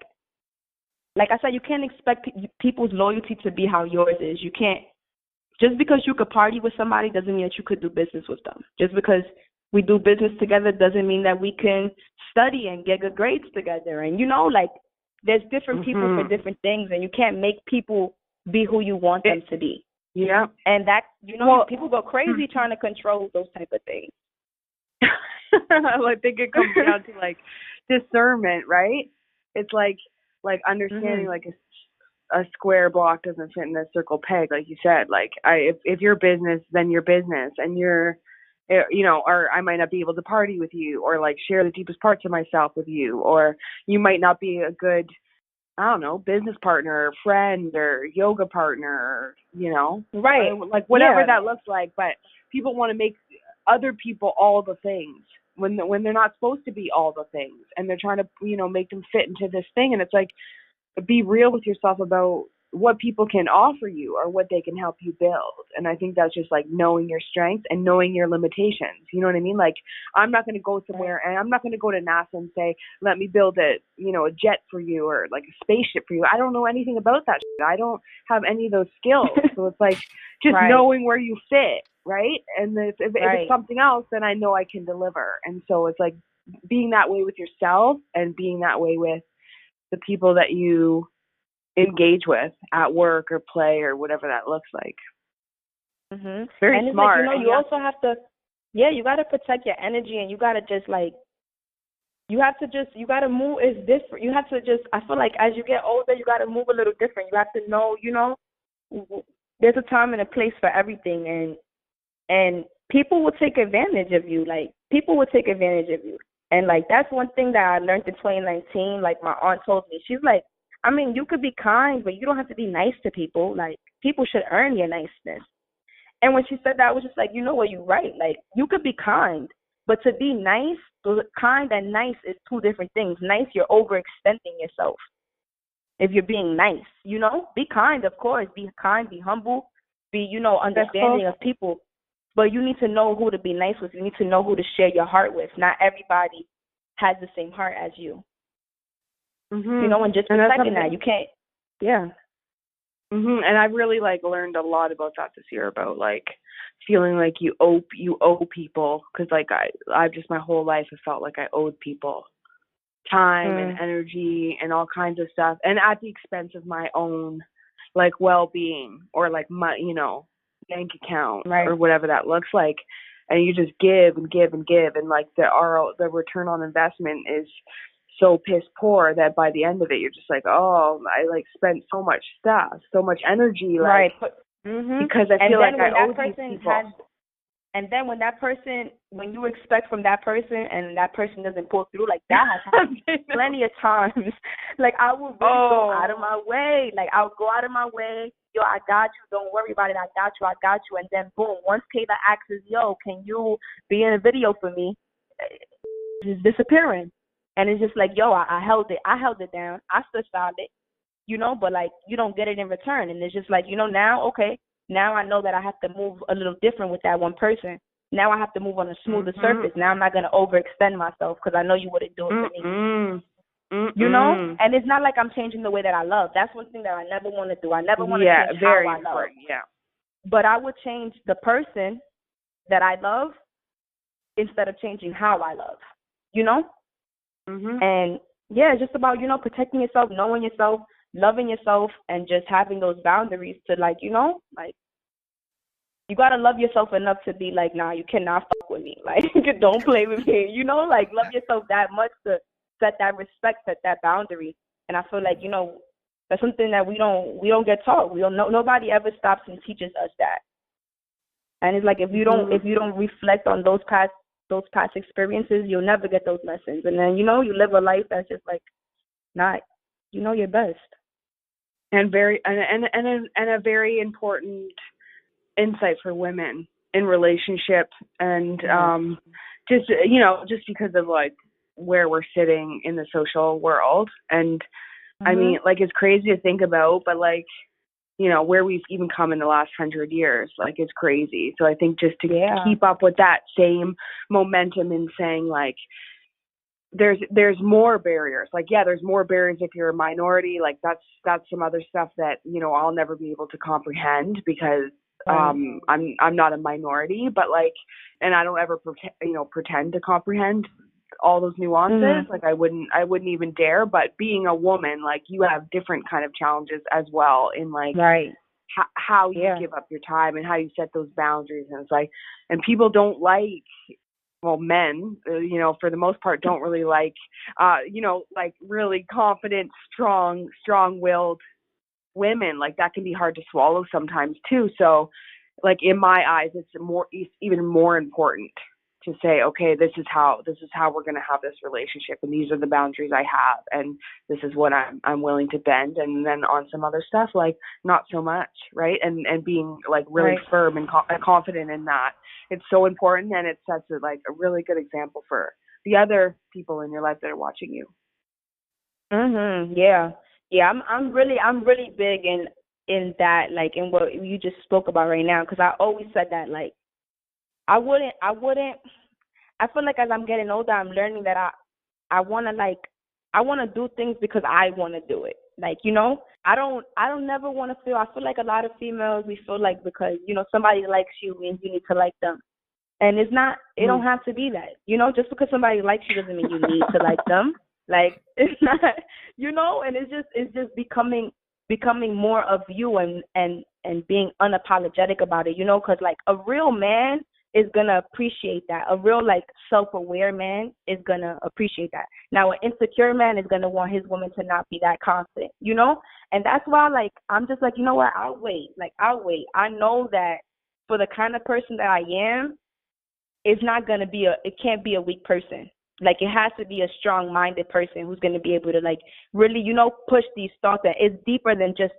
I said, you can't expect people's loyalty to be how yours is. You can't, just because you could party with somebody doesn't mean that you could do business with them. Just because we do business together doesn't mean that we can study and get good grades together. And like there's different people for different things, and you can't make people be who you want them to be. Yeah. And that, people go crazy trying to control those type of things. I think it comes down to like discernment, right? It's like understanding like a square block doesn't fit in a circle peg, like you said. Like if you're business, then you're business, and you're, or I might not be able to party with you or like share the deepest parts of myself with you, or you might not be a good, I don't know, business partner or friend or yoga partner, right? Like whatever that looks like. But people want to make other people all the things when they're not supposed to be all the things, and they're trying to make them fit into this thing. And it's like, be real with yourself about what people can offer you or what they can help you build. And I think that's just like knowing your strengths and knowing your limitations. You know what I mean? Like I'm not going to go somewhere and I'm not going to go to NASA and say, let me build a jet for you or like a spaceship for you. I don't know anything about that shit. I don't have any of those skills. So it's like just knowing where you fit. Right. And if it's something else, then I know I can deliver. And so it's like being that way with yourself and being that way with the people that you engage with at work or play or whatever that looks like. Very and it's smart. Like, you also have to, you got to protect your energy, and you got to just like, you got to move. It's different. You have to just, I feel like as you get older, you got to move a little different. You have to know, there's a time and a place for everything, and people will take advantage of you. Like people will take advantage of you. And like that's one thing that I learned in 2019. Like my aunt told me, she's like, I mean, you could be kind, but you don't have to be nice to people. Like people should earn your niceness. And when she said that, I was just like, you know what, you're right. Like you could be kind, but to be nice, kind and nice is two different things. Nice, you're overextending yourself. If you're being nice, you know, be kind, of course, be kind, be humble, be, you know, understanding of people. But you need to know who to be nice with. You need to know who to share your heart with. Not everybody has the same heart as you. You know, and just protecting that. You can't, yeah. And I've really like learned a lot about that this year, about like feeling like you owe people, because like I've just my whole life have felt like I owed people time and energy and all kinds of stuff, and at the expense of my own like well-being or like my, you know, bank account or whatever that looks like. And you just give and give and give, and like the return on investment is so piss poor that by the end of it you're just like, oh, I like spent so much stuff, so much energy, like because I feel like I owe these people. And then when you expect from that person and that person doesn't pull through, like that has happened plenty of times. Like I will really go out of my way. Like I'll go out of my way. Yo, I got you. Don't worry about it. I got you. And then boom, once Kayla asks, yo, can you be in a video for me? It's disappearing. And it's just like, yo, I held it down. I stood solid, you know, but like you don't get it in return. And it's just like, you know, now, okay, now I know that I have to move a little different with that one person. Now I have to move on a smoother surface. Now I'm not going to overextend myself because I know you wouldn't do it for me. You know? And it's not like I'm changing the way that I love. That's one thing that I never want to do. I never want to change how I love. Yeah. But I would change the person that I love instead of changing how I love. You know? And yeah, it's just about, you know, protecting yourself, knowing yourself, loving yourself, and just having those boundaries to, like, you know, like, you got to love yourself enough to be like, nah, you cannot fuck with me. Like, don't play with me, you know, like, love yourself that much to set that respect, set that boundary. And I feel like, you know, that's something that we don't get taught. Nobody ever stops and teaches us that. And it's like, if you don't reflect on those past experiences, you'll never get those lessons. And then, you know, you live a life that's just like not, you know, your best. And a very important insight for women in relationships, and just, you know, just because of like where we're sitting in the social world. And I mean, like, it's crazy to think about, but like, you know, where we've even come in the last 100 years, like, it's crazy. So I think just to keep up with that same momentum in saying, like, there's more barriers. Like, yeah, there's more barriers if you're a minority. Like, that's some other stuff that, you know, I'll never be able to comprehend because I'm not a minority. But like, and I don't ever pretend to comprehend all those nuances. Like, I wouldn't even dare. But being a woman, like, you have different kind of challenges as well in like how you give up your time and how you set those boundaries. And it's like, and people don't like, well, men, you know, for the most part, don't really like, you know, like really confident, strong-willed women. Like, that can be hard to swallow sometimes too. So, like, in my eyes, it's even more important to say, okay, this is how we're going to have this relationship, and these are the boundaries I have, and this is what I'm willing to bend. And then on some other stuff, like, not so much, right? And being like really firm and confident in that. It's so important, and it sets a really good example for the other people in your life that are watching you. Yeah. I'm really big in that, like, in what you just spoke about right now, because I always said that, like, I feel like as I'm getting older, I'm learning that I want to do things because I want to do it. Like, you know, I don't never want to feel, I feel like a lot of females, we feel like because, you know, somebody likes you means you need to like them. And it's not, it don't have to be that, you know, just because somebody likes you doesn't mean you need to like them. Like, it's not, you know, and it's just becoming more of you and being unapologetic about it, you know, because like a real man is going to appreciate that. A real, like, self-aware man is going to appreciate that. Now, an insecure man is going to want his woman to not be that confident, you know? And that's why, like, I'm just like, you know what, I'll wait. Like, I'll wait. I know that for the kind of person that I am, it's not going to be it can't be a weak person. Like, it has to be a strong-minded person who's going to be able to, like, really, push these thoughts. That it's deeper than just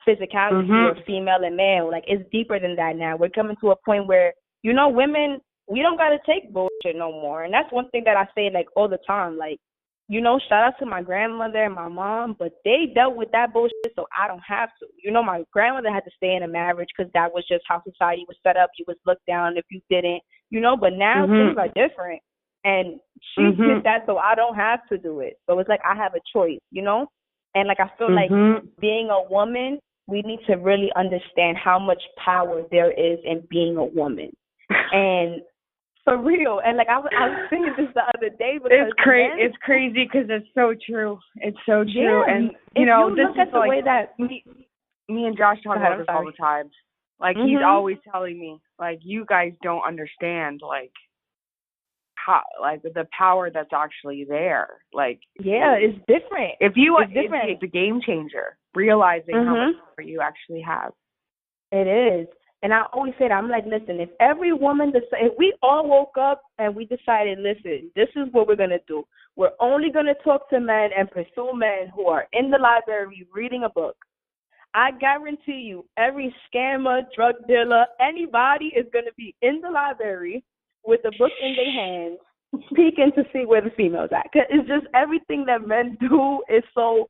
physicality or female and male. Like, it's deeper than that now. We're coming to a point where, women, we don't got to take bullshit no more. And that's one thing that I say, like, all the time. Like, shout out to my grandmother and my mom, but they dealt with that bullshit, so I don't have to. My grandmother had to stay in a marriage because that was just how society was set up. You was looked down if you didn't, but now things are different. And she did that, so I don't have to do it. So it's like I have a choice, And, like, I feel like being a woman, we need to really understand how much power there is in being a woman. And for real. And, like, I was thinking this the other day. Because it's crazy because it's so true. It's so true. Yeah, and, this is the like, way that me and Josh talk about this all the time. Like, he's always telling me, like, you guys don't understand, like, how, like, the power that's actually there. Like, yeah, it's different. It's a game changer, realizing how much power you actually have. It is. And I always say that, I'm like, listen, if every woman if we all woke up and we decided, listen, this is what we're going to do. We're only going to talk to men and pursue men who are in the library reading a book. I guarantee you, every scammer, drug dealer, anybody is going to be in the library with a book in their hands, peeking to see where the females at. 'Cause it's just everything that men do is so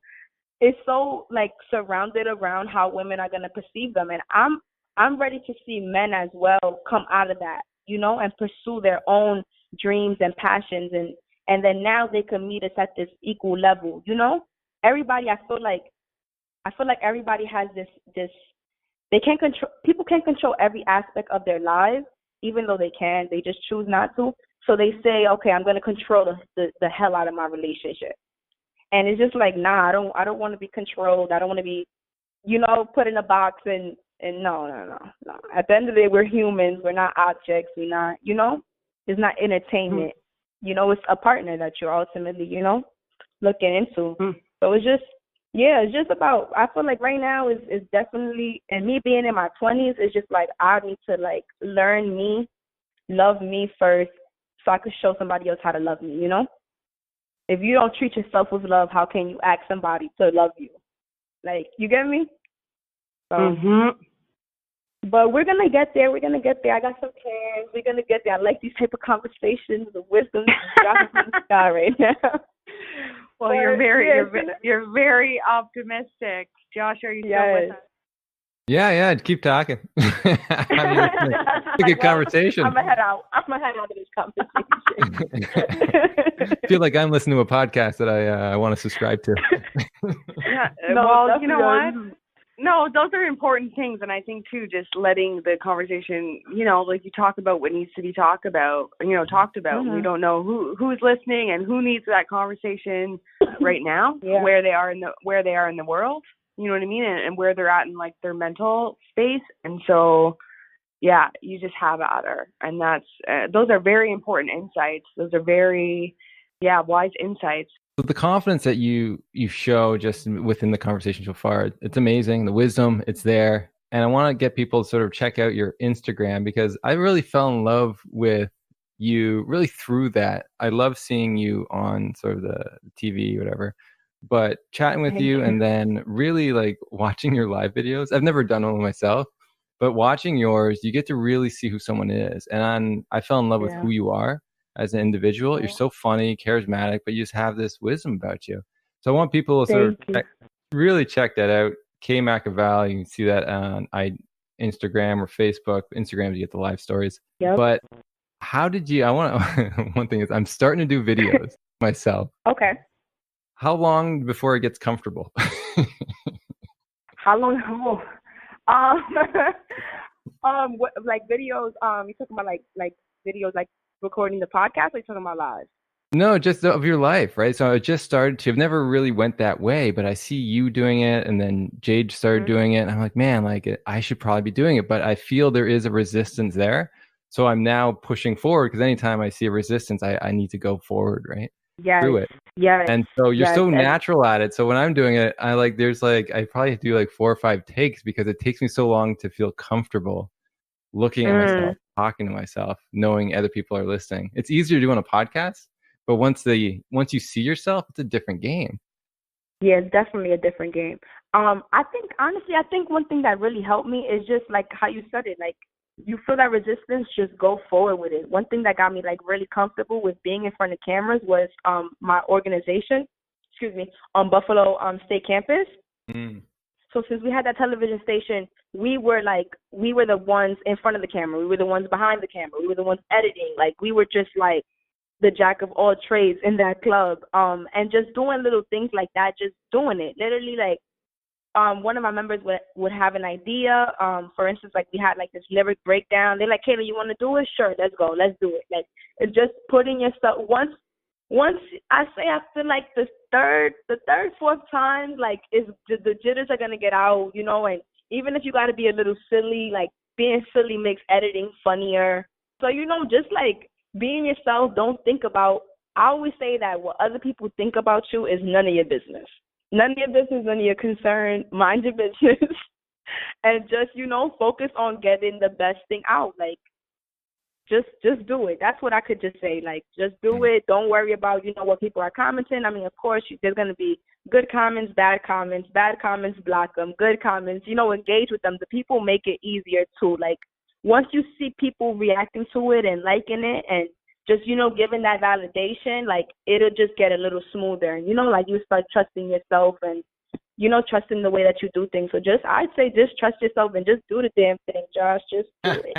like surrounded around how women are going to perceive them. And I'm ready to see men as well come out of that, and pursue their own dreams and passions, and then now they can meet us at this equal level, Everybody, I feel like everybody has this people can't control every aspect of their lives, even though they can. They just choose not to. So they say, okay, I'm going to control the hell out of my relationship. And it's just like, nah, I don't want to be controlled. I don't want to be, put in a box and no. At the end of the day, we're humans. We're not objects. We're not, it's not entertainment. It's a partner that you're ultimately, looking into. So it's just about, I feel like right now is definitely, and me being in my 20s, it's just like I need to, like, learn me, love me first, so I could show somebody else how to love me, If you don't treat yourself with love, how can you ask somebody to love you? Like, you get me? So, but we're going to get there. We're going to get there. I got some plans. We're going to get there. I like these type of conversations, the wisdom dropping from the sky right now. Well, you're very optimistic. Josh, are you still with us? Yeah, keep talking. It's a good conversation. I'm gonna head out of this conversation. I feel like I'm listening to a podcast that I want to subscribe to. Yeah, well, you know what? No, those are important things, and I think too, just letting the conversation, like, you talk about what needs to be talked about. We don't know who's listening and who needs that conversation right now, where they are in the world. You know what I mean, and where they're at in, like, their mental space. And so, yeah, you just have at her, and that's those are very important insights. Those are very, wise insights. So the confidence that you show just within the conversation so far, it's amazing. The wisdom, it's there. And I want to get people to sort of check out your Instagram, because I really fell in love with you really through that. I love seeing you on sort of the TV, whatever, but chatting with you and then really, like, watching your live videos. I've never done one myself, but watching yours, you get to really see who someone is. And I fell in love with who you are as an individual. You're so funny, charismatic, but you just have this wisdom about you. So I want people to sort of really check that out. K Makavel, you can see that on Instagram or Facebook. Instagram, you get the live stories. Yep. But how did you, one thing is, I'm starting to do videos myself. Okay. How long before it gets comfortable? How long? What, like, videos, you talking about like videos, like recording the podcast, or you talking about live? No, just of your life, right? So I just started to, I've never really went that way, but I see you doing it, and then Jade started doing it, and I'm like, man, like, I should probably be doing it, but I feel there is a resistance there. So I'm now pushing forward, because anytime I see a resistance, I need to go forward, right? Through it. Yeah. And so you're so natural at it. So when I'm doing it, I probably do like 4 or 5 takes, because it takes me so long to feel comfortable looking at myself, talking to myself, knowing other people are listening. It's easier to do on a podcast, but once you see yourself, it's a different game. Yeah, it's definitely a different game. I think one thing that really helped me is just like how you said it, like you feel that resistance, just go forward with it. One thing that got me like really comfortable with being in front of cameras was my organization, on Buffalo State Campus. So since we had that television station, we were the ones in front of the camera. We were the ones behind the camera. We were the ones editing. Like we were just like the jack of all trades in that club. And just doing little things like that, just doing it. Literally like one of my members would have an idea. For instance, like we had like this lyric breakdown. They're like, Kayla, you want to do it? Sure, let's go. Let's do it. Like it's just putting yourself once I say after like the third, fourth time, like the jitters are gonna get out, you know, and even if you gotta be a little silly, like being silly makes editing funnier. So, you know, just like being yourself, don't think about, I always say that what other people think about you is none of your business. None of your business, none of your concern. Mind your business. And just, you know, focus on getting the best thing out. Like, just do it. That's what I could just say. Like, just do it. Don't worry about, you know, what people are commenting. I mean, of course, there's going to be good comments, bad comments, block them, good comments, you know, engage with them. The people make it easier too. Like, once you see people reacting to it and liking it and just, you know, giving that validation, like, it'll just get a little smoother. You know, like, you start trusting yourself and, you know, trusting the way that you do things. So I'd say just trust yourself and just do the damn thing, Josh. Just do it.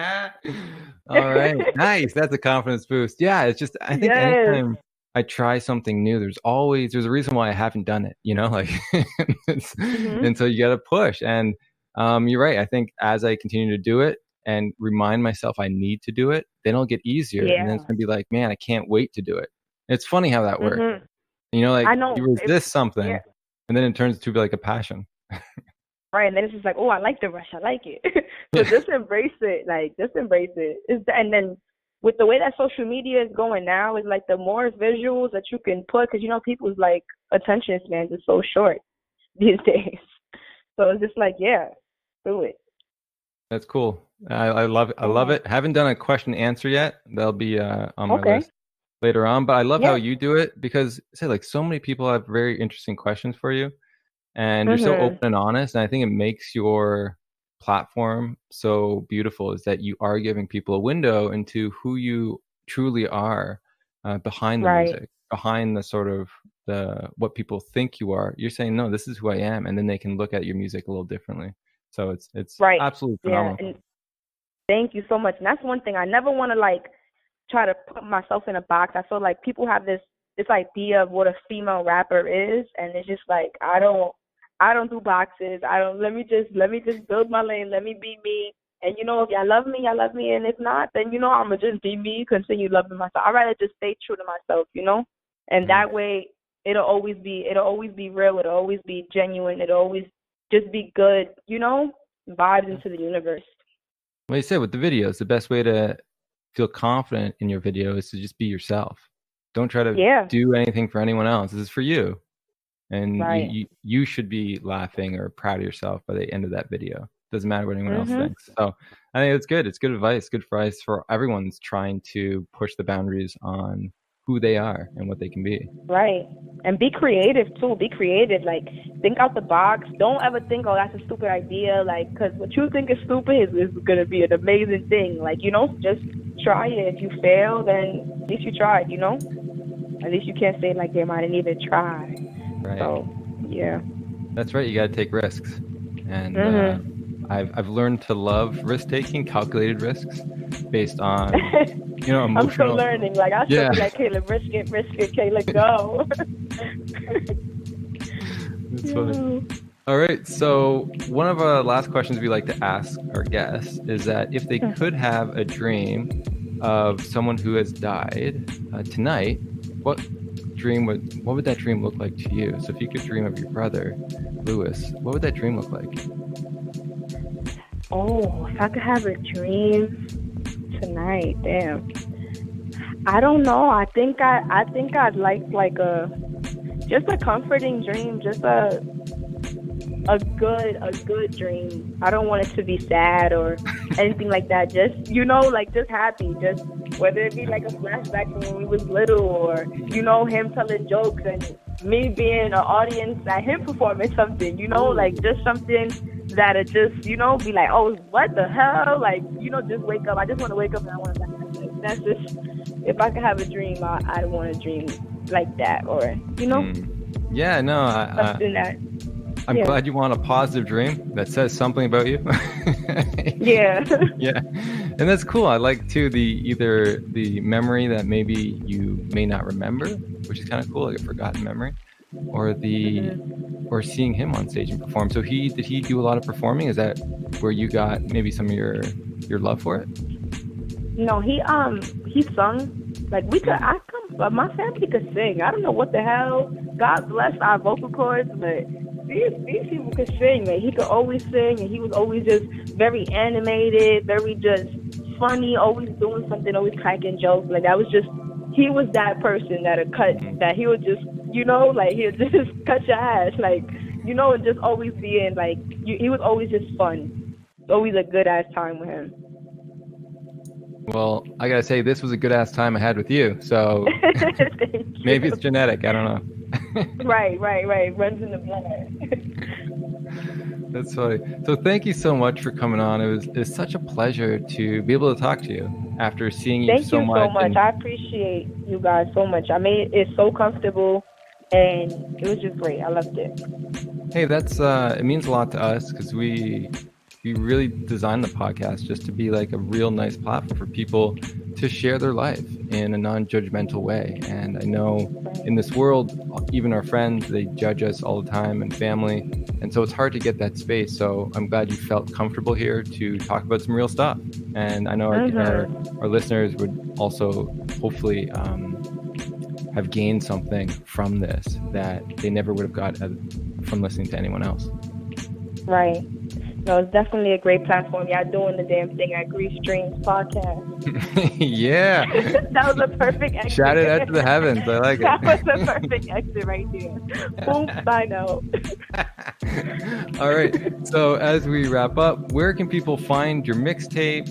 All right. Nice. That's a confidence boost. Yeah. It's just, I think anytime I try something new, there's a reason why I haven't done it, you know, like, and so you got to push. And you're right. I think as I continue to do it and remind myself I need to do it, then it'll get easier. And then it's going to be like, man, I can't wait to do it. It's funny how that works. You know, like you resist something. Yeah. And then it turns to be like a passion. Right. And then it's just like, oh, I like the rush. I like it. So just embrace it. Like, just embrace it. And then with the way that social media is going now, is like the more visuals that you can put, because, you know, people's like attention spans is so short these days. So it's just like, yeah, do it. That's cool. I love it. I love it. Haven't done a question and answer yet. That'll be on my list later on. But I love how you do it, because say like so many people have very interesting questions for you, and you're so open and honest. And I think it makes your platform so beautiful, is that you are giving people a window into who you truly are behind the music, behind the sort of what people think you are. You're saying, no, this is who I am, and then they can look at your music a little differently. So it's absolutely phenomenal. Yeah, and thank you so much. And that's one thing, I never want to like try to put myself in a box. I feel like people have this idea of what a female rapper is, and it's just like I don't do boxes. Let me just build my lane, let me be me. And you know, if y'all love me, and if not, then you know I'ma just be me, continue loving myself. I'd rather just stay true to myself, you know? And that way it'll always be real, it'll always be genuine, it'll always just be good, you know, vibes into the universe. Well, you said with the videos, the best way to feel confident in your video is to just be yourself. Don't try to do anything for anyone else. This is for you. And you should be laughing or proud of yourself by the end of that video. Doesn't matter what anyone else thinks. So I think it's good. It's good advice. Good advice for everyone's trying to push the boundaries on who they are and what they can be. Right. And be creative too. Be creative. Like, think out the box. Don't ever think, oh, that's a stupid idea. Like, because what you think is stupid is going to be an amazing thing. Like, you know, just try it. If you fail, then at least you tried, you know? At least you can't say, like, damn, I didn't even try. Right. So, yeah. That's right. You got to take risks. And I've learned to love risk-taking, calculated risks, based on, you know, emotional. I'm still learning. Like, I still be like, Kayla, risk it, Kayla, go. That's funny. All right. So one of our last questions we like to ask our guests is that if they could have a dream of someone who has died tonight, what would that dream look like to you? So if you could dream of your brother, Lewis, what would that dream look like? Oh, if I could have a dream tonight, damn. I don't know. I think I'd like just a comforting dream, just a good dream. I don't want it to be sad or anything like that. Just, like just happy. Just whether it be like a flashback to when we was little, or him telling jokes and me being an audience at him performing something. Like just something that'll just be like, oh, what the hell? Like, just wake up. I just want to wake up and I want to laugh. That's just, if I could have a dream, I'd want to dream like that, or Yeah, no, something that. I'm glad you want a positive dream that says something about you. Yeah. Yeah. And that's cool. I like too either the memory that maybe you may not remember, which is kind of cool, like a forgotten memory, or or seeing him on stage and perform. So did he do a lot of performing? Is that where you got maybe some of your love for it? No, he sung. Like my family could sing. I don't know what the hell. God bless our vocal cords, but these people could sing. Like, he could always sing, and he was always just very animated, very just funny, always doing something, always cracking jokes. Like, he was that person that he would just, like, he would just cut your ass. Like, and just always being like, he was always just fun. Always a good ass time with him. Well, I gotta say, this was a good ass time I had with you. So maybe it's genetic. I don't know. Right. Runs in the blood. That's funny. So thank you so much for coming on. It's such a pleasure to be able to talk to you after seeing you so much. Thank you so much. I appreciate you guys so much. I made it so comfortable, and it was just great. I loved it. Hey, that's it means a lot to us, because we really designed the podcast just to be like a real nice platform for people to share their life in a non-judgmental way. And I know in this world, even our friends, they judge us all the time, and family. And so it's hard to get that space. So I'm glad you felt comfortable here to talk about some real stuff. And I know our listeners would also hopefully have gained something from this that they never would have got from listening to anyone else. Right. No, it's definitely a great platform. Y'all doing the damn thing at Grief Streams podcast. Yeah. That was a perfect exit. Shout it out to the heavens. I like it. That was a perfect exit right there. Boom, sign out. All right. So as we wrap up, where can people find your mixtape?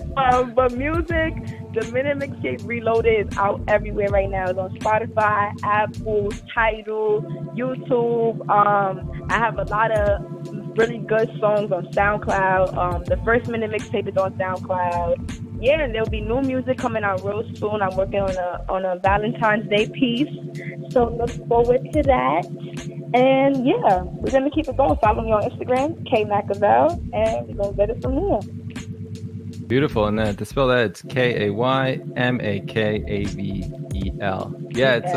But music, the Minute Mixtape Reloaded is out everywhere right now. It's on Spotify, Apple, Tidal, YouTube. I have a lot of really good songs on SoundCloud. The first Minute Mixtape is on SoundCloud. Yeah, and there'll be new music coming out real soon. I'm working on a Valentine's Day piece, so look forward to that. And yeah, we're gonna keep it going. Follow me on Instagram, Makavel, and we're gonna get it from there. Beautiful. And then to spell that, it's Kaymakeavel. Yeah, it's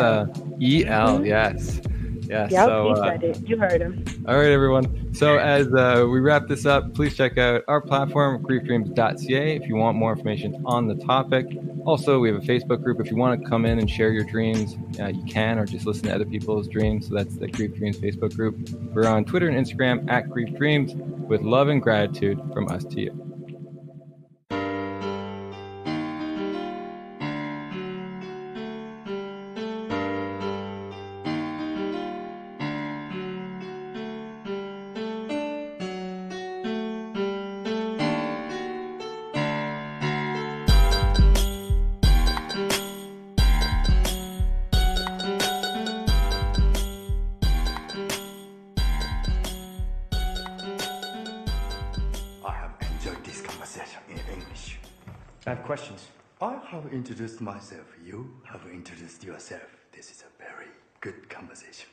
E-L. Yes. Yeah, yep, so, he said it. You heard him. All right, everyone. So as we wrap this up, please check out our platform, griefdreams.ca, if you want more information on the topic. Also, we have a Facebook group. If you want to come in and share your dreams, you can, or just listen to other people's dreams. So that's the Grief Dreams Facebook group. We're on Twitter and Instagram at Grief Dreams, with love and gratitude from us to you. I have questions. I have introduced myself. You have introduced yourself. This is a very good conversation.